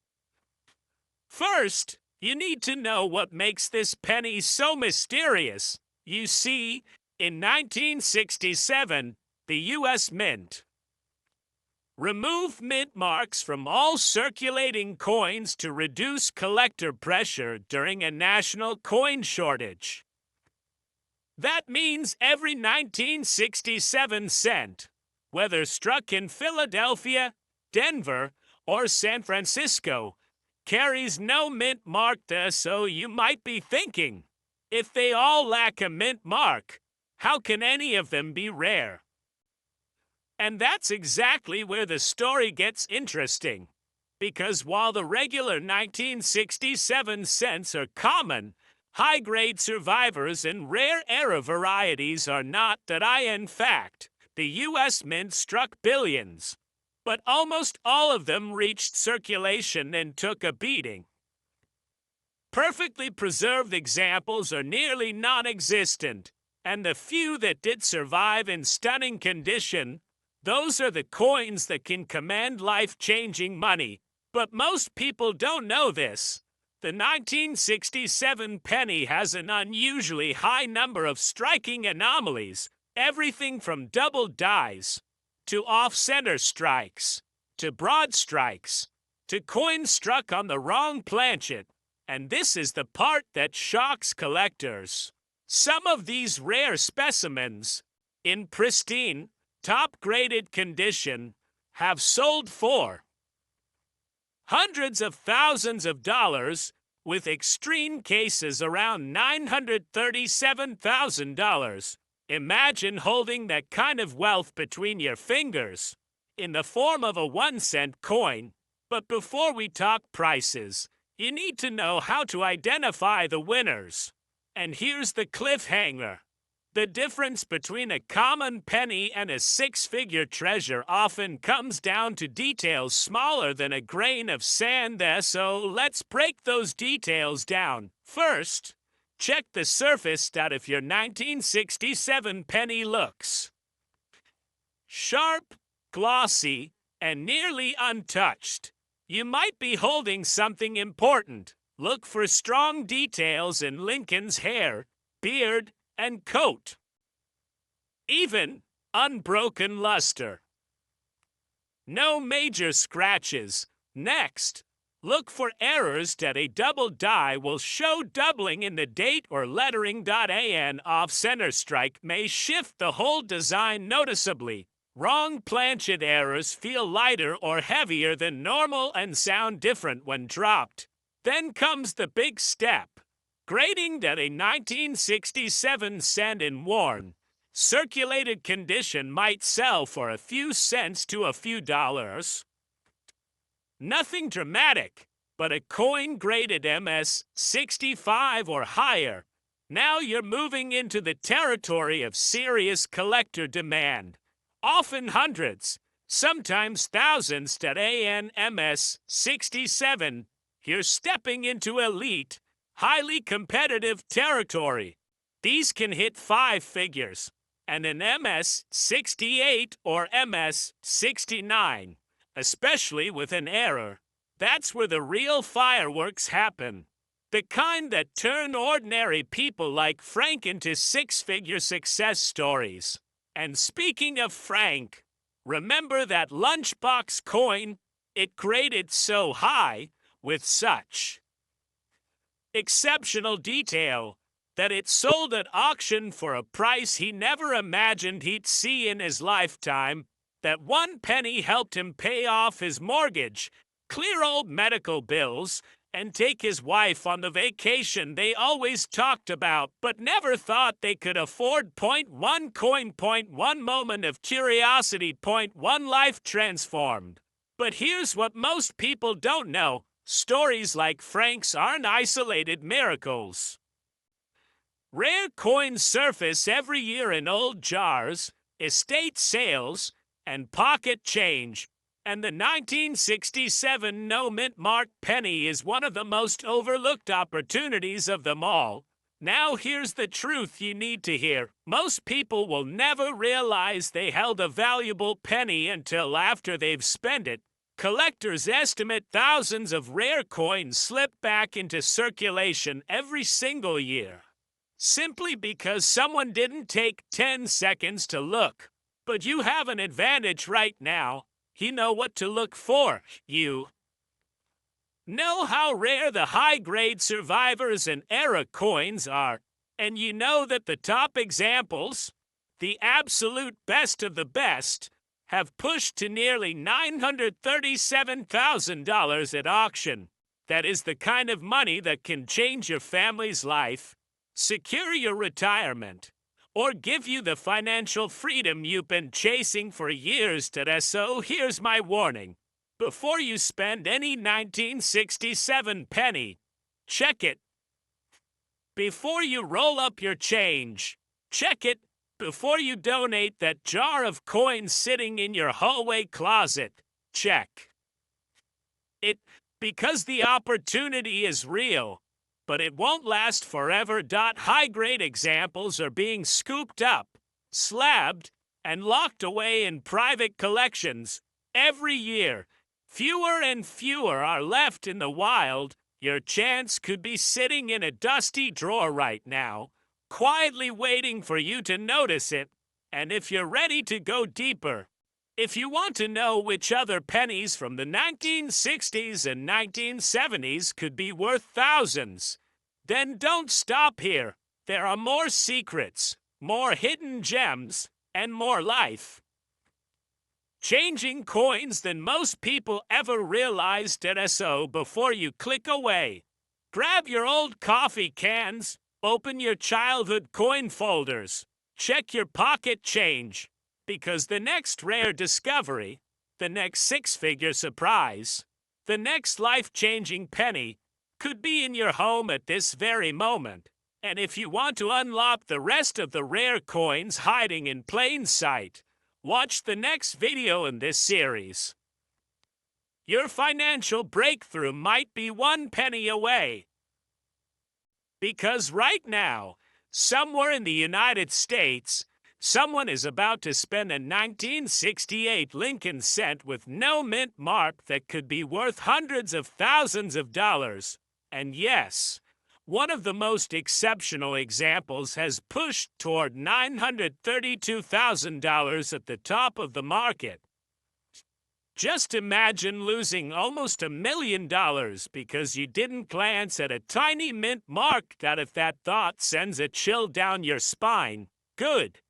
First, you need to know what makes this penny so mysterious. You see, in 1967, the U.S. Mint removed mint marks from all circulating coins to reduce collector pressure during a national coin shortage. That means every 1967 cent, whether struck in Philadelphia, Denver, or San Francisco, carries no mint mark there. So you might be thinking, if they all lack a mint mark, how can any of them be rare? And that's exactly where the story gets interesting. Because while the regular 1967 cents are common, high-grade survivors and rare era varieties are not. In fact, the U.S. Mint struck billions. But almost all of them reached circulation and took a beating. Perfectly preserved examples are nearly non-existent, and the few that did survive in stunning condition, those are the coins that can command life-changing money. But most people don't know this. The 1967 penny has an unusually high number of striking anomalies, everything from double dies, to off-center strikes, to broad strikes, to coins struck on the wrong planchet, and this is the part that shocks collectors. Some of these rare specimens, in pristine, top-graded condition, have sold for hundreds of thousands of dollars, with extreme cases around $937,000. Imagine holding that kind of wealth between your fingers, in the form of a 1-cent coin. But before we talk prices, you need to know how to identify the winners. And here's the cliffhanger. The difference between a common penny and a 6-figure treasure often comes down to details smaller than a grain of sand there, so let's break those details down. First, check the surface out if your 1967 penny looks sharp, glossy, and nearly untouched. You might be holding something important. Look for strong details in Lincoln's hair, beard, and coat. Even unbroken luster. No major scratches. Next, look for errors that a double die will show doubling in the date or lettering. An off-center strike may shift the whole design noticeably. Wrong planchet errors feel lighter or heavier than normal and sound different when dropped. Then comes the big step. Grading that a 1967 cent in worn, circulated condition might sell for a few cents to a few dollars. Nothing dramatic, but a coin graded MS 65 or higher. Now you're moving into the territory of serious collector demand. Often hundreds, sometimes thousands. MS 67. You're stepping into elite, highly competitive territory. These can hit 5 figures, and an MS-68 or MS-69, especially with an error. That's where the real fireworks happen. The kind that turn ordinary people like Frank into six-figure success stories. And speaking of Frank, remember that lunchbox coin? It graded so high, with such exceptional detail, that it sold at auction for a price he never imagined he'd see in his lifetime. That one penny helped him pay off his mortgage, clear old medical bills, and take his wife on the vacation they always talked about but never thought they could afford. .1 coin, .1 moment of curiosity, .1 life transformed. But here's what most people don't know. Stories like Frank's aren't isolated miracles. Rare coins surface every year in old jars, estate sales, and pocket change. And the 1967 no-mint mark penny is one of the most overlooked opportunities of them all. Now here's the truth you need to hear. Most people will never realize they held a valuable penny until after they've spent it. Collectors estimate thousands of rare coins slip back into circulation every single year, simply because someone didn't take 10 seconds to look. But you have an advantage right now. You know what to look for. You know how rare the high-grade survivors and era coins are. And you know that the top examples, the absolute best of the best, have pushed to nearly $937,000 at auction. That is the kind of money that can change your family's life, secure your retirement, or give you the financial freedom you've been chasing for years. So here's my warning. Before you spend any 1967 penny, check it. Before you roll up your change, check it. Before you donate that jar of coins sitting in your hallway closet, check it, because the opportunity is real, but it won't last forever. High-grade examples are being scooped up, slabbed, and locked away in private collections every year. Fewer and fewer are left in the wild. Your chance could be sitting in a dusty drawer right now, quietly waiting for you to notice it. And if you're ready to go deeper, if you want to know which other pennies from the 1960s and 1970s could be worth thousands, then don't stop here. There are more secrets, more hidden gems, and more life changing coins than most people ever realized. So before you click away, grab your old coffee cans, open your childhood coin folders, check your pocket change, because the next rare discovery, the next six-figure surprise, the next life-changing penny could be in your home at this very moment. And if you want to unlock the rest of the rare coins hiding in plain sight, watch the next video in this series. Your financial breakthrough might be one penny away. Because right now, somewhere in the United States, someone is about to spend a 1968 Lincoln cent with no mint mark that could be worth hundreds of thousands of dollars. And yes, one of the most exceptional examples has pushed toward $932,000 at the top of the market. Just imagine losing almost $1 million because you didn't glance at a tiny mint mark. If that thought sends a chill down your spine, good.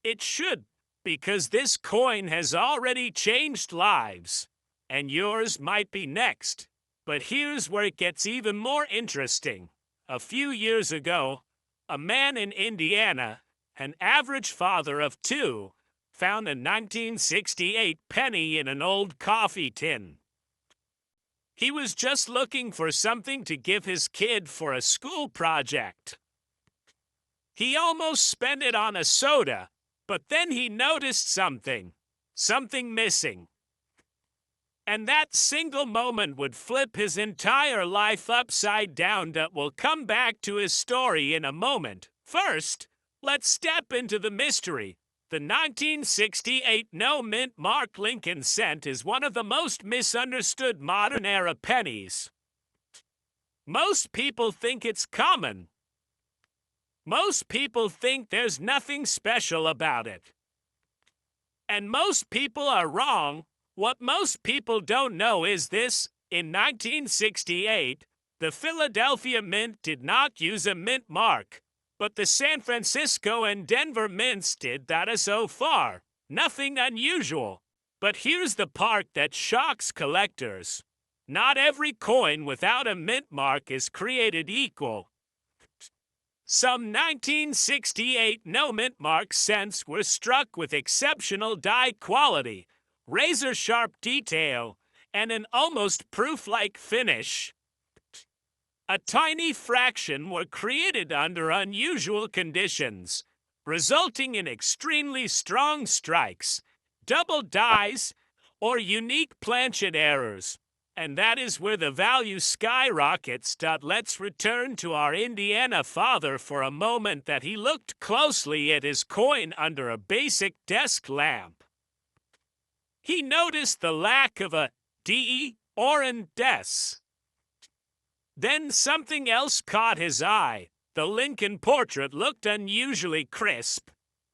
It should, because this coin has already changed lives, and yours might be next. But here's where it gets even more interesting. A few years ago, a man in Indiana, an average father of two, found a 1968 penny in an old coffee tin. He was just looking for something to give his kid for a school project. He almost spent it on a soda, but then he noticed something missing. And that single moment would flip his entire life upside down. We'll come back to his story in a moment. First, Let's step into the mystery. The 1968 no mint mark Lincoln cent is one of the most misunderstood modern-era pennies. Most people think it's common. Most people think there's nothing special about it. And most people are wrong. What most people don't know is this: in 1968, the Philadelphia Mint did not use a mint mark, but the San Francisco and Denver mints did that so far. Nothing unusual. But here's the part that shocks collectors. Not every coin without a mint mark is created equal. Some 1968 no mint mark cents were struck with exceptional die quality, razor-sharp detail, and an almost proof-like finish. A tiny fraction were created under unusual conditions, resulting in extremely strong strikes, double dies, or unique planchet errors. And that is where the value skyrockets. Let's return to our Indiana father for a moment that he looked closely at his coin under a basic desk lamp. He noticed the lack of a D or an des. Then something else caught his eye. The Lincoln portrait looked unusually crisp.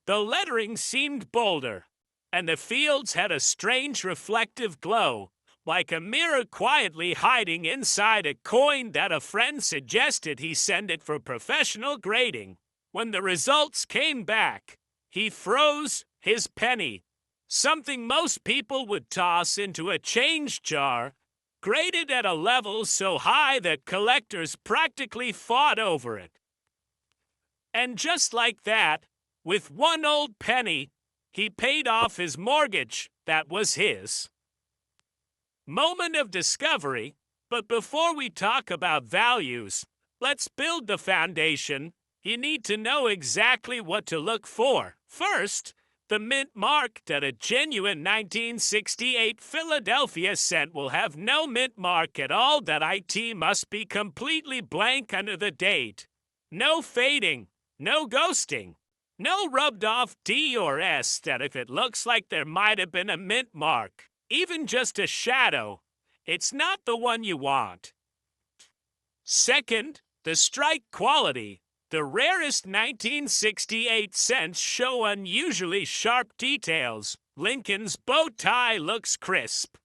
The lettering seemed bolder, and the fields had a strange reflective glow, like a mirror quietly hiding inside a coin that a friend suggested he send it for professional grading. When the results came back, he froze. His penny, something most people would toss into a change jar, graded at a level so high that collectors practically fought over it. And just like that, with one old penny, he paid off his mortgage that was his. Moment of discovery. But before we talk about values, let's build the foundation. You need to know exactly what to look for. First, the mint mark that a genuine 1968 Philadelphia cent will have no mint mark at all. That it must be completely blank under the date. No fading, no ghosting, no rubbed off D or S. That if it looks like there might have been a mint mark, even just a shadow, it's not the one you want. Second, the strike quality. The rarest 1968 cents show unusually sharp details. Lincoln's bow tie looks crisp.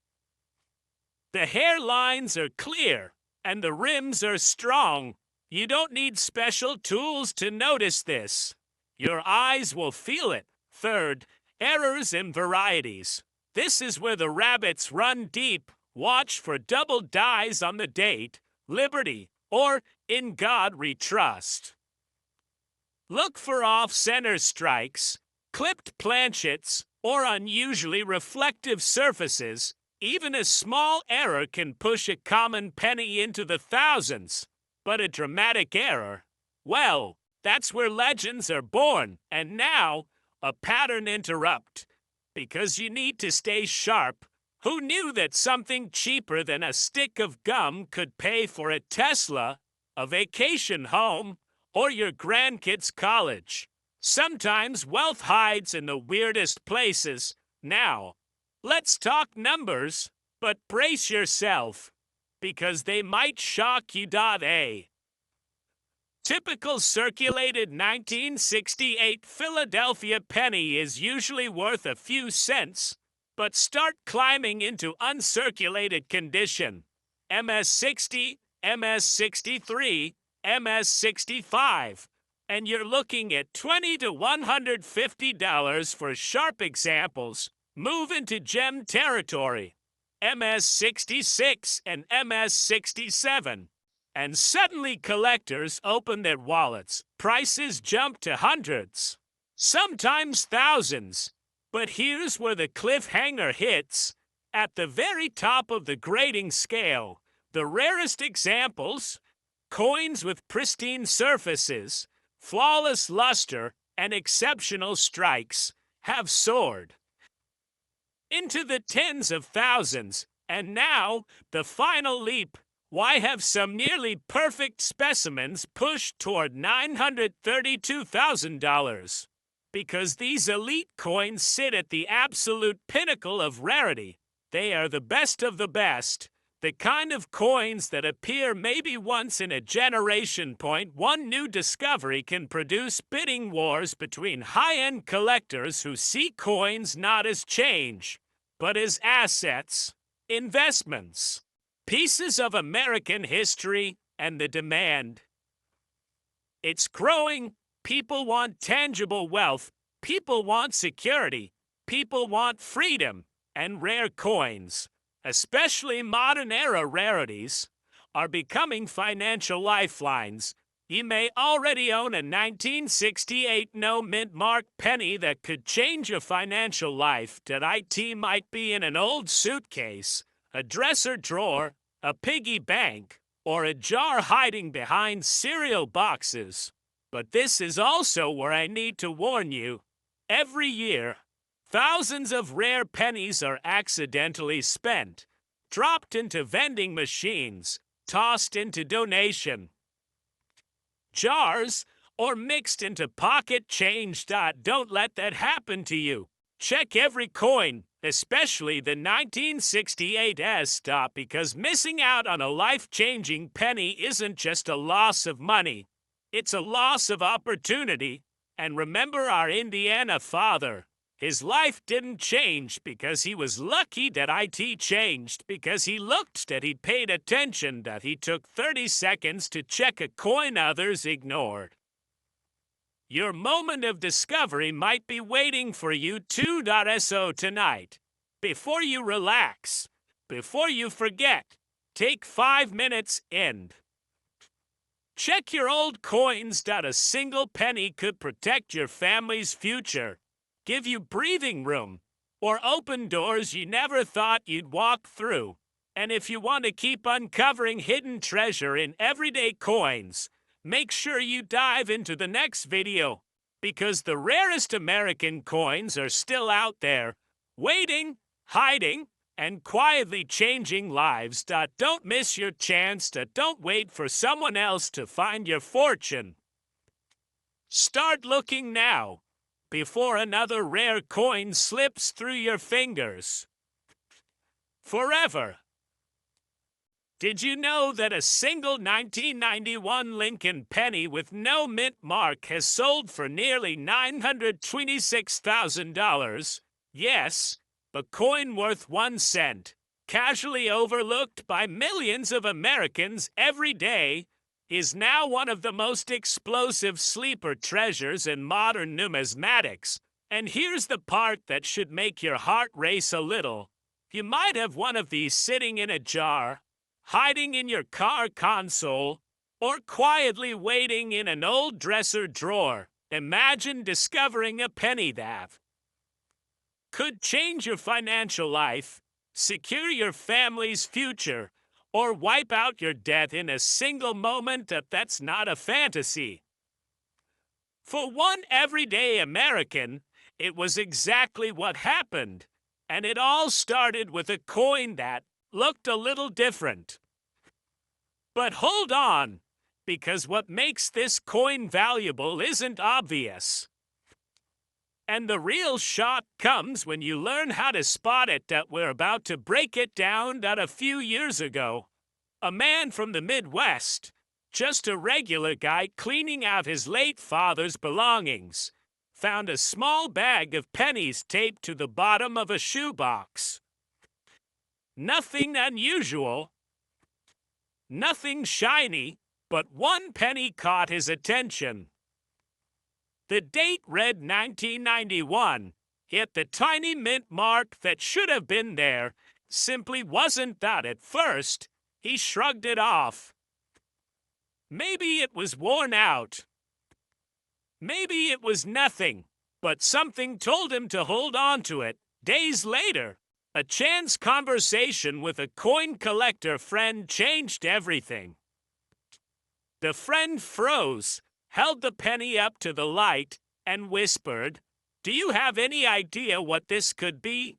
The hairlines are clear, and the rims are strong. You don't need special tools to notice this. Your eyes will feel it. Third, errors and varieties. This is where the rabbits run deep. Watch for double dies on the date, Liberty, or In God We Trust. Look for off-center strikes, clipped planchets, or unusually reflective surfaces. Even a small error can push a common penny into the thousands. But a dramatic error, well, that's where legends are born. And now, a pattern interrupt. Because you need to stay sharp. Who knew that something cheaper than a stick of gum could pay for a Tesla, a vacation home, or your grandkids' college? Sometimes wealth hides in the weirdest places. Now, let's talk numbers, but brace yourself, because they might shock you. A typical circulated 1968 Philadelphia penny is usually worth a few cents, but start climbing into uncirculated condition. MS-60, MS-63, MS-65, and you're looking at $20 to $150 for sharp examples. Move into gem territory, MS-66 and MS-67. And suddenly collectors open their wallets. Prices jump to hundreds, sometimes thousands. But here's where the cliffhanger hits. At the very top of the grading scale, the rarest examples, coins with pristine surfaces, flawless luster, and exceptional strikes, have soared into the tens of thousands. And now, the final leap. Why have some nearly perfect specimens pushed toward $932,000? Because these elite coins sit at the absolute pinnacle of rarity. They are the best of the best. The kind of coins that appear maybe once in a generation. One new discovery can produce bidding wars between high-end collectors who see coins not as change, but as assets, investments, pieces of American history, and the demand. It's growing. People want tangible wealth. People want security. People want freedom. And rare coins, especially modern-era rarities, are becoming financial lifelines. You may already own a 1968 no-mint mark penny that could change your financial life. It might be in an old suitcase, a dresser drawer, a piggy bank, or a jar hiding behind cereal boxes. But this is also where I need to warn you. Every year, thousands of rare pennies are accidentally spent, dropped into vending machines, tossed into donation jars, or mixed into pocket change. Don't let that happen to you. Check every coin, especially the 1968s, because missing out on a life-changing penny isn't just a loss of money. It's a loss of opportunity. And remember our Indiana father. His life didn't change because he was lucky. It changed because he looked that he'd paid attention, that he took 30 seconds to check a coin others ignored. Your moment of discovery might be waiting for you 2.so tonight. Before you relax, before you forget, take 5 minutes and check your old coins. A single penny could protect your family's future, give you breathing room, or open doors you never thought you'd walk through. And if you want to keep uncovering hidden treasure in everyday coins, make sure you dive into the next video, because the rarest American coins are still out there, waiting, hiding, and quietly changing lives. Don't miss your chance. Don't wait for someone else to find your fortune. Start looking now, before another rare coin slips through your fingers forever. Did you know that a single 1991 Lincoln penny with no mint mark has sold for nearly $926,000? Yes, a coin worth 1 cent, casually overlooked by millions of Americans every day, is now one of the most explosive sleeper treasures in modern numismatics. And here's the part that should make your heart race a little. You might have one of these sitting in a jar, hiding in your car console, or quietly waiting in an old dresser drawer. Imagine discovering a penny that could change your financial life, secure your family's future, or wipe out your debt in a single moment. That's not a fantasy. For one everyday American, it was exactly what happened, and it all started with a coin that looked a little different. But hold on, because what makes this coin valuable isn't obvious. And the real shock comes when you learn how to spot it. We're about to break it down. A few years ago, a man from the Midwest, just a regular guy cleaning out his late father's belongings, found a small bag of pennies taped to the bottom of a shoebox. Nothing unusual, nothing shiny, but one penny caught his attention. The date read 1991, yet the tiny mint mark that should have been there simply wasn't that. At first, he shrugged it off. Maybe it was worn out. Maybe it was nothing, but something told him to hold on to it. Days later, a chance conversation with a coin collector friend changed everything. The friend froze, held the penny up to the light, and whispered, "Do you have any idea what this could be?"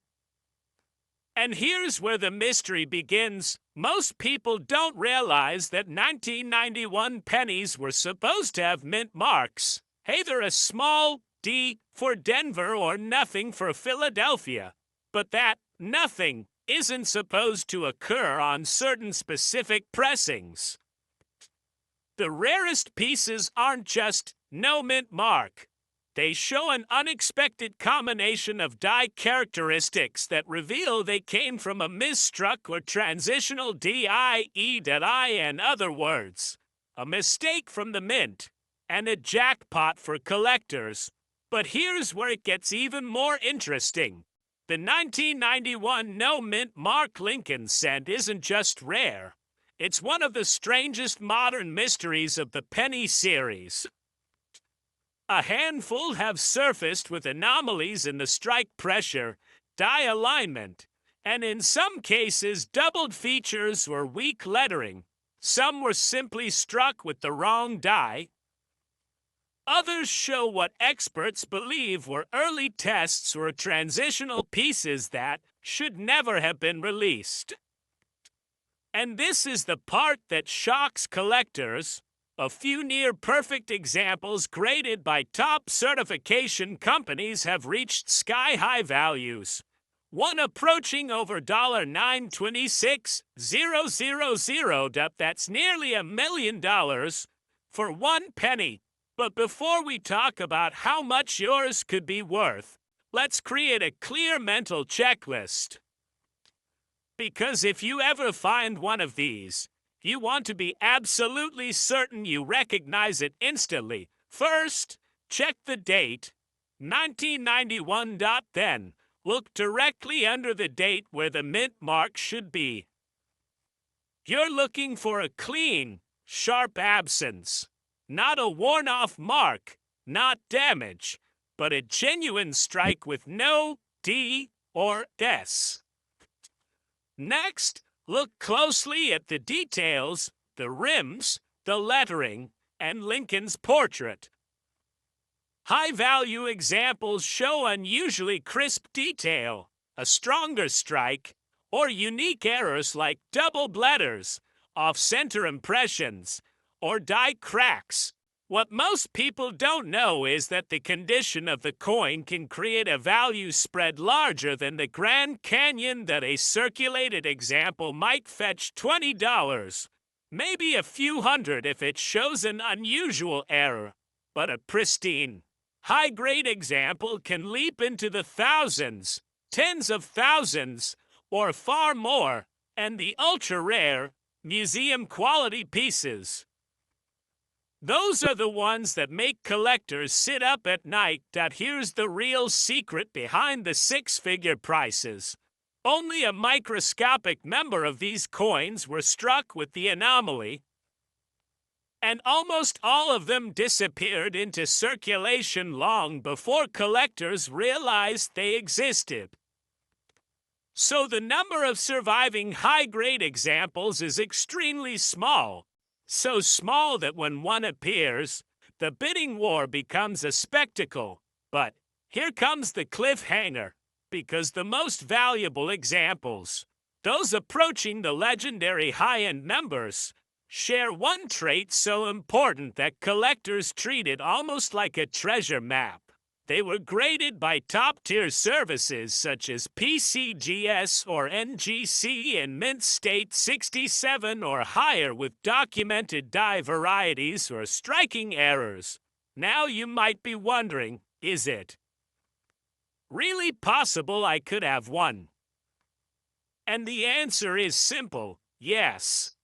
And here's where the mystery begins. Most people don't realize that 1991 pennies were supposed to have mint marks, either a small D for Denver or nothing for Philadelphia. But that nothing isn't supposed to occur on certain specific pressings. The rarest pieces aren't just no mint mark. They show an unexpected combination of die characteristics that reveal they came from a misstruck or transitional DIE. In other words, a mistake from the mint, and a jackpot for collectors. But here's where it gets even more interesting. The 1991 no mint mark Lincoln cent isn't just rare. It's one of the strangest modern mysteries of the penny series. A handful have surfaced with anomalies in the strike pressure, die alignment, and in some cases doubled features or weak lettering. Some were simply struck with the wrong die. Others show what experts believe were early tests or transitional pieces that should never have been released. And this is the part that shocks collectors. A few near-perfect examples graded by top certification companies have reached sky-high values. One approaching over $926,000. That's nearly $1 million for one penny. But before we talk about how much yours could be worth, let's create a clear mental checklist. Because if you ever find one of these, you want to be absolutely certain you recognize it instantly. First, check the date, 1991. Then, look directly under the date where the mint mark should be. You're looking for a clean, sharp absence, not a worn-off mark, not damage, but a genuine strike with no D or S. Next, look closely at the details, the rims, the lettering, and Lincoln's portrait. High-value examples show unusually crisp detail, a stronger strike, or unique errors like doubled letters, off-center impressions, or die cracks. What most people don't know is that the condition of the coin can create a value spread larger than the Grand Canyon. That a circulated example might fetch $20, maybe a few hundred if it shows an unusual error, but a pristine, high-grade example can leap into the thousands, tens of thousands, or far more, and the ultra-rare, museum-quality pieces. Those are the ones that make collectors sit up at night. Here's the real secret behind the six-figure prices. Only a microscopic number of these coins were struck with the anomaly, and almost all of them disappeared into circulation long before collectors realized they existed. So the number of surviving high-grade examples is extremely small. So small that when one appears, the bidding war becomes a spectacle. But here comes the cliffhanger, because the most valuable examples, those approaching the legendary high-end numbers, share one trait so important that collectors treat it almost like a treasure map. They were graded by top-tier services such as PCGS or NGC in mint state 67 or higher with documented die varieties or striking errors. Now you might be wondering, is it really possible I could have one? And the answer is simple, yes.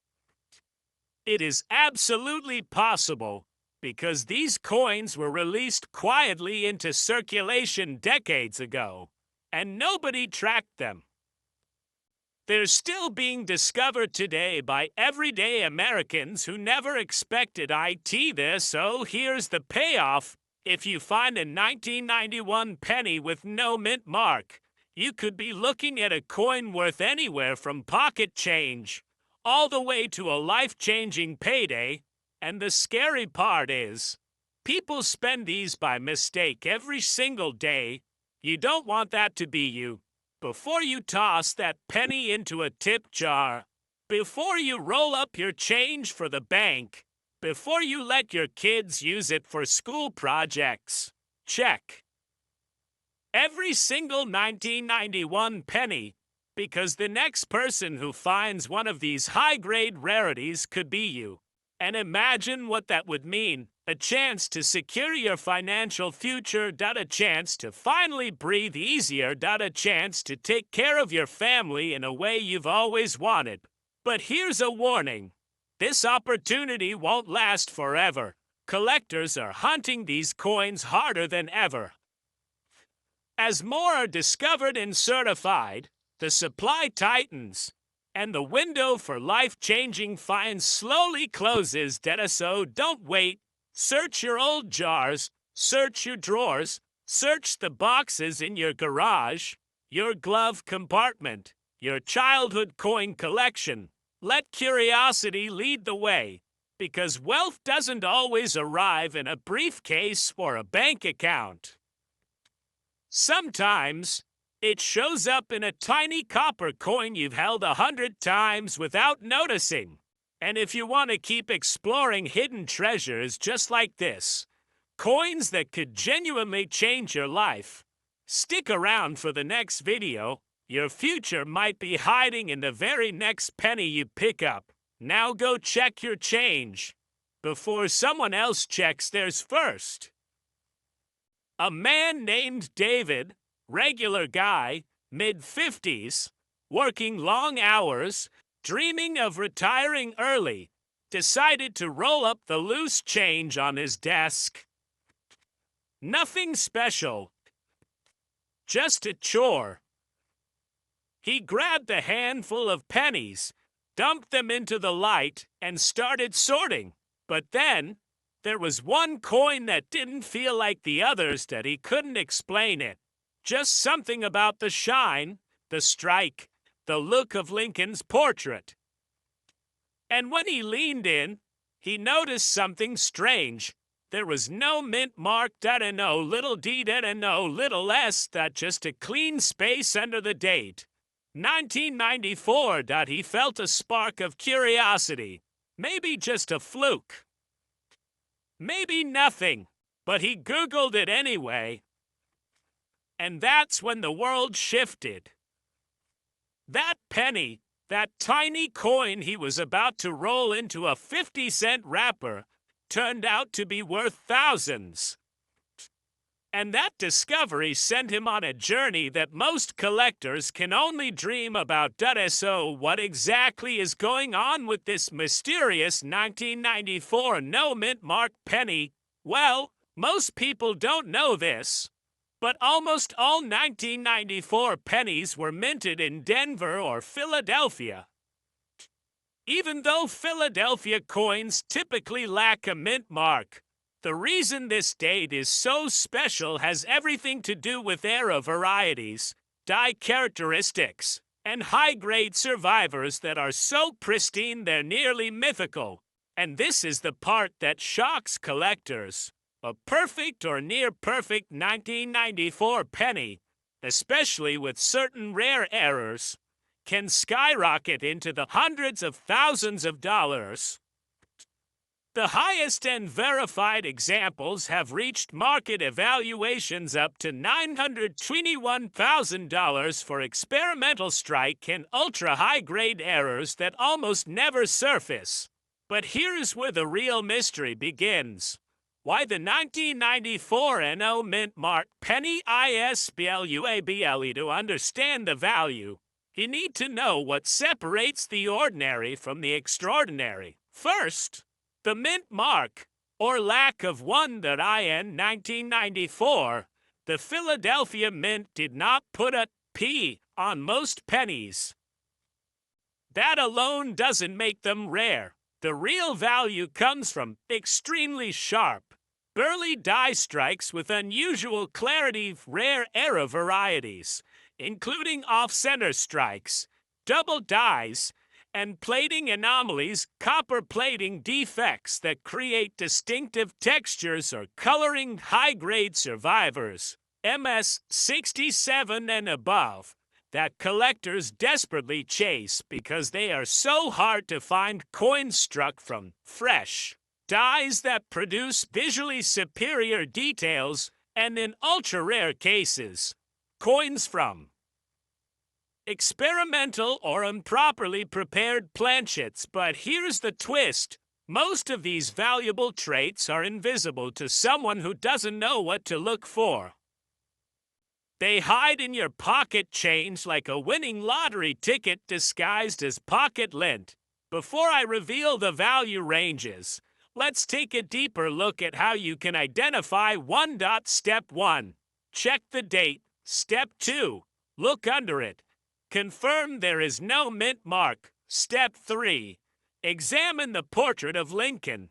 It is absolutely possible, because these coins were released quietly into circulation decades ago, and nobody tracked them. They're still being discovered today by everyday Americans who never expected this. So here's the payoff. If you find a 1991 penny with no mint mark, you could be looking at a coin worth anywhere from pocket change all the way to a life-changing payday. And the scary part is, people spend these by mistake every single day. You don't want that to be you. Before you toss that penny into a tip jar, before you roll up your change for the bank, before you let your kids use it for school projects, check every single 1991 penny, because the next person who finds one of these high-grade rarities could be you. And imagine what that would mean. A chance to secure your financial future, a chance to finally breathe easier, a chance to take care of your family in a way you've always wanted. But here's a warning. This opportunity won't last forever. Collectors are hunting these coins harder than ever. As more are discovered and certified, the supply tightens, and the window for life-changing finds slowly closes. So don't wait. Search your old jars, search your drawers, search the boxes in your garage, your glove compartment, your childhood coin collection. Let curiosity lead the way, because wealth doesn't always arrive in a briefcase or a bank account. Sometimes, it shows up in a tiny copper coin you've held 100 times without noticing. And if you want to keep exploring hidden treasures just like this, coins that could genuinely change your life, stick around for the next video. Your future might be hiding in the very next penny you pick up. Now go check your change before someone else checks theirs first. A man named David, regular guy, mid-50s, working long hours, dreaming of retiring early, decided to roll up the loose change on his desk. Nothing special, just a chore. He grabbed a handful of pennies, dumped them into the light, and started sorting. But then, there was one coin that didn't feel like the others, that he couldn't explain it. Just something about the shine, the strike, the look of Lincoln's portrait. And when he leaned in, he noticed something strange. There was no mint mark, no little d, no little s, just a clean space under the date. 1994. He felt a spark of curiosity. Maybe just a fluke. Maybe nothing, but he Googled it anyway. And that's when the world shifted. That penny, that tiny coin he was about to roll into a 50-cent wrapper, turned out to be worth thousands. And that discovery sent him on a journey that most collectors can only dream about. So what exactly is going on with this mysterious 1994 no mint mark penny? Well, most people don't know this, but almost all 1994 pennies were minted in Denver or Philadelphia. Even though Philadelphia coins typically lack a mint mark, the reason this date is so special has everything to do with era varieties, die characteristics, and high-grade survivors that are so pristine they're nearly mythical. And this is the part that shocks collectors. A perfect or near-perfect 1994 penny, especially with certain rare errors, can skyrocket into the hundreds of thousands of dollars. The highest and verified examples have reached market evaluations up to $921,000 for experimental strike and ultra-high-grade errors that almost never surface. But here's where the real mystery begins. Why the 1994 NO Mint Mark Penny ISBLUABLE? To understand the value, you need to know what separates the ordinary from the extraordinary. First, the mint mark, or lack of one. In 1994, the Philadelphia Mint did not put a P on most pennies. That alone doesn't make them rare. The real value comes from extremely sharp, burly die strikes with unusual clarity, rare era varieties, including off-center strikes, double dies, and plating anomalies, copper plating defects that create distinctive textures or coloring. High-grade survivors, MS 67 and above, that collectors desperately chase because they are so hard to find. Coins struck from fresh dies that produce visually superior details, and in ultra-rare cases, coins from experimental or improperly prepared planchets. But here's the twist. Most of these valuable traits are invisible to someone who doesn't know what to look for. They hide in your pocket change like a winning lottery ticket disguised as pocket lint. Before I reveal the value ranges, let's take a deeper look at how you can identify one. Step 1. Check the date. Step 2. Look under it. Confirm there is no mint mark. Step 3. Examine the portrait of Lincoln.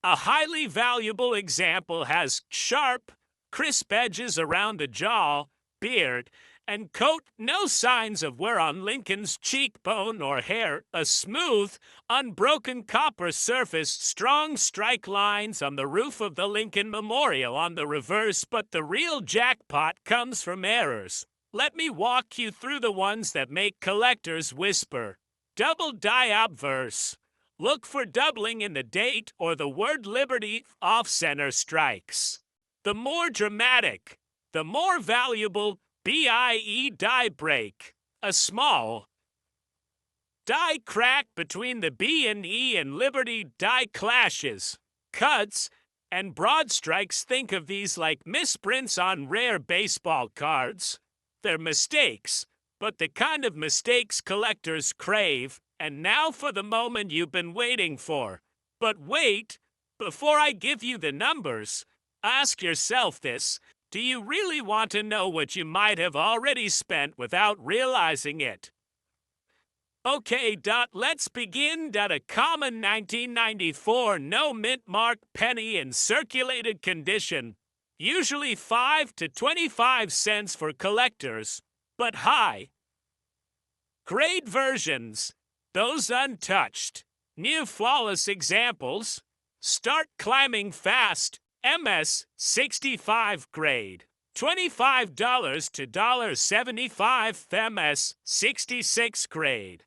A highly valuable example has sharp, crisp edges around the jaw, beard, and coat. No signs of wear on Lincoln's cheekbone or hair. A smooth, unbroken copper surface. Strong strike lines on the roof of the Lincoln Memorial on the reverse. But the real jackpot comes from errors. Let me walk you through the ones that make collectors whisper. Double die obverse. Look for doubling in the date or the word Liberty off-center strikes. The more dramatic, the more valuable. BIE die break. A small die crack between the B and E and Liberty die clashes, cuts, and broad strikes. Think of these like misprints on rare baseball cards. They're mistakes, but the kind of mistakes collectors crave. And now for the moment you've been waiting for. But wait, before I give you the numbers, ask yourself this. Do you really want to know what you might have already spent without realizing it? Okay, let's begin. A common 1994 no mint mark penny in circulated condition, usually 5 to 25 cents for collectors, but high grade versions, those untouched, near flawless examples, start climbing fast. MS 65 grade, $25 to $1.75. MS 66 grade,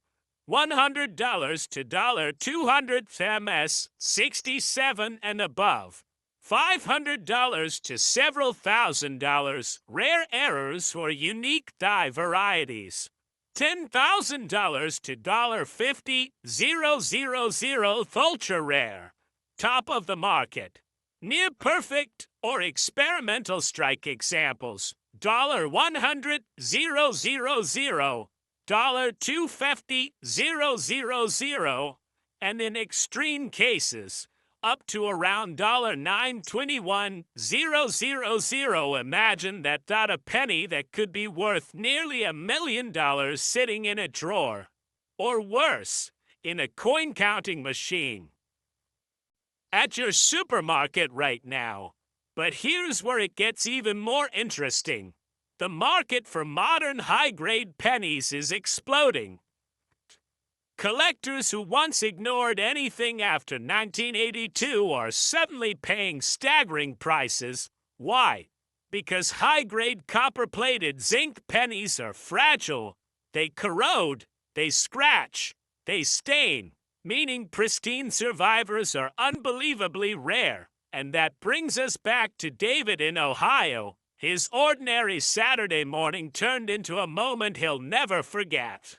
$100 to $200. MS 67 and above, $500 to several $1,000. Rare errors or unique die varieties, $10,000 to $50,000. Ultra rare, top of the market, near perfect or experimental strike examples, $100,000, $250,000, and in extreme cases, up to around $921,000. Imagine that. A penny that could be worth nearly $1 million sitting in a drawer, or worse, in a coin counting machine at your supermarket right now. But here's where it gets even more interesting. The market for modern high-grade pennies is exploding. Collectors who once ignored anything after 1982 are suddenly paying staggering prices. Why? Because high-grade copper-plated zinc pennies are fragile. They corrode, they scratch, they stain, meaning pristine survivors are unbelievably rare. And that brings us back to David in Ohio. His ordinary Saturday morning turned into a moment he'll never forget.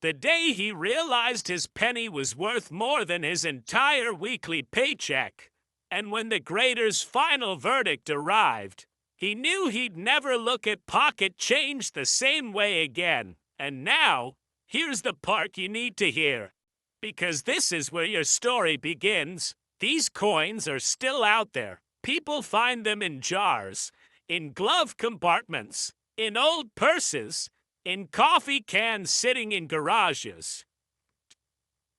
The day he realized his penny was worth more than his entire weekly paycheck. And when the grader's final verdict arrived, he knew he'd never look at pocket change the same way again. And now, here's the part you need to hear. Because this is where your story begins. These coins are still out there. People find them in jars, in glove compartments, in old purses, in coffee cans sitting in garages.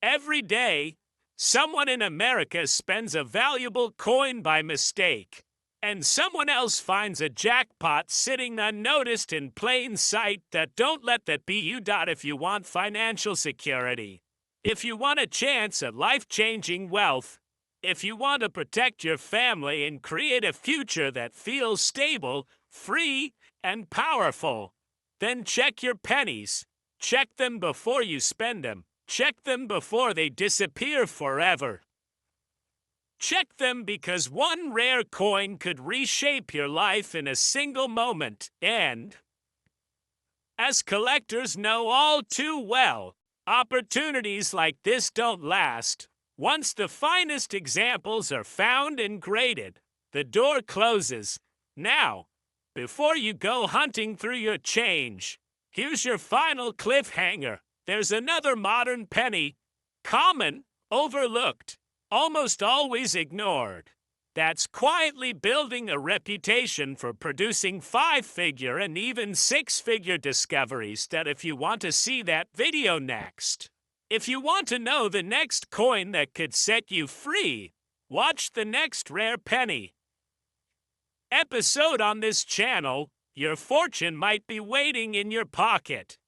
Every day, someone in America spends a valuable coin by mistake, and someone else finds a jackpot sitting unnoticed in plain sight. Don't let that be you. If you want financial security, if you want a chance at life-changing wealth, if you want to protect your family and create a future that feels stable, free, and powerful. Then check your pennies. Check them before you spend them. Check them before they disappear forever. Check them because one rare coin could reshape your life in a single moment, and, as collectors know all too well, opportunities like this don't last. Once the finest examples are found and graded, the door closes. Now, before you go hunting through your change, here's your final cliffhanger. There's another modern penny, common, overlooked, almost always ignored, that's quietly building a reputation for producing 5-figure and even 6-figure discoveries. That if you want to see that video next. If you want to know the next coin that could set you free, watch the next rare penny episode on this channel. Your fortune might be waiting in your pocket.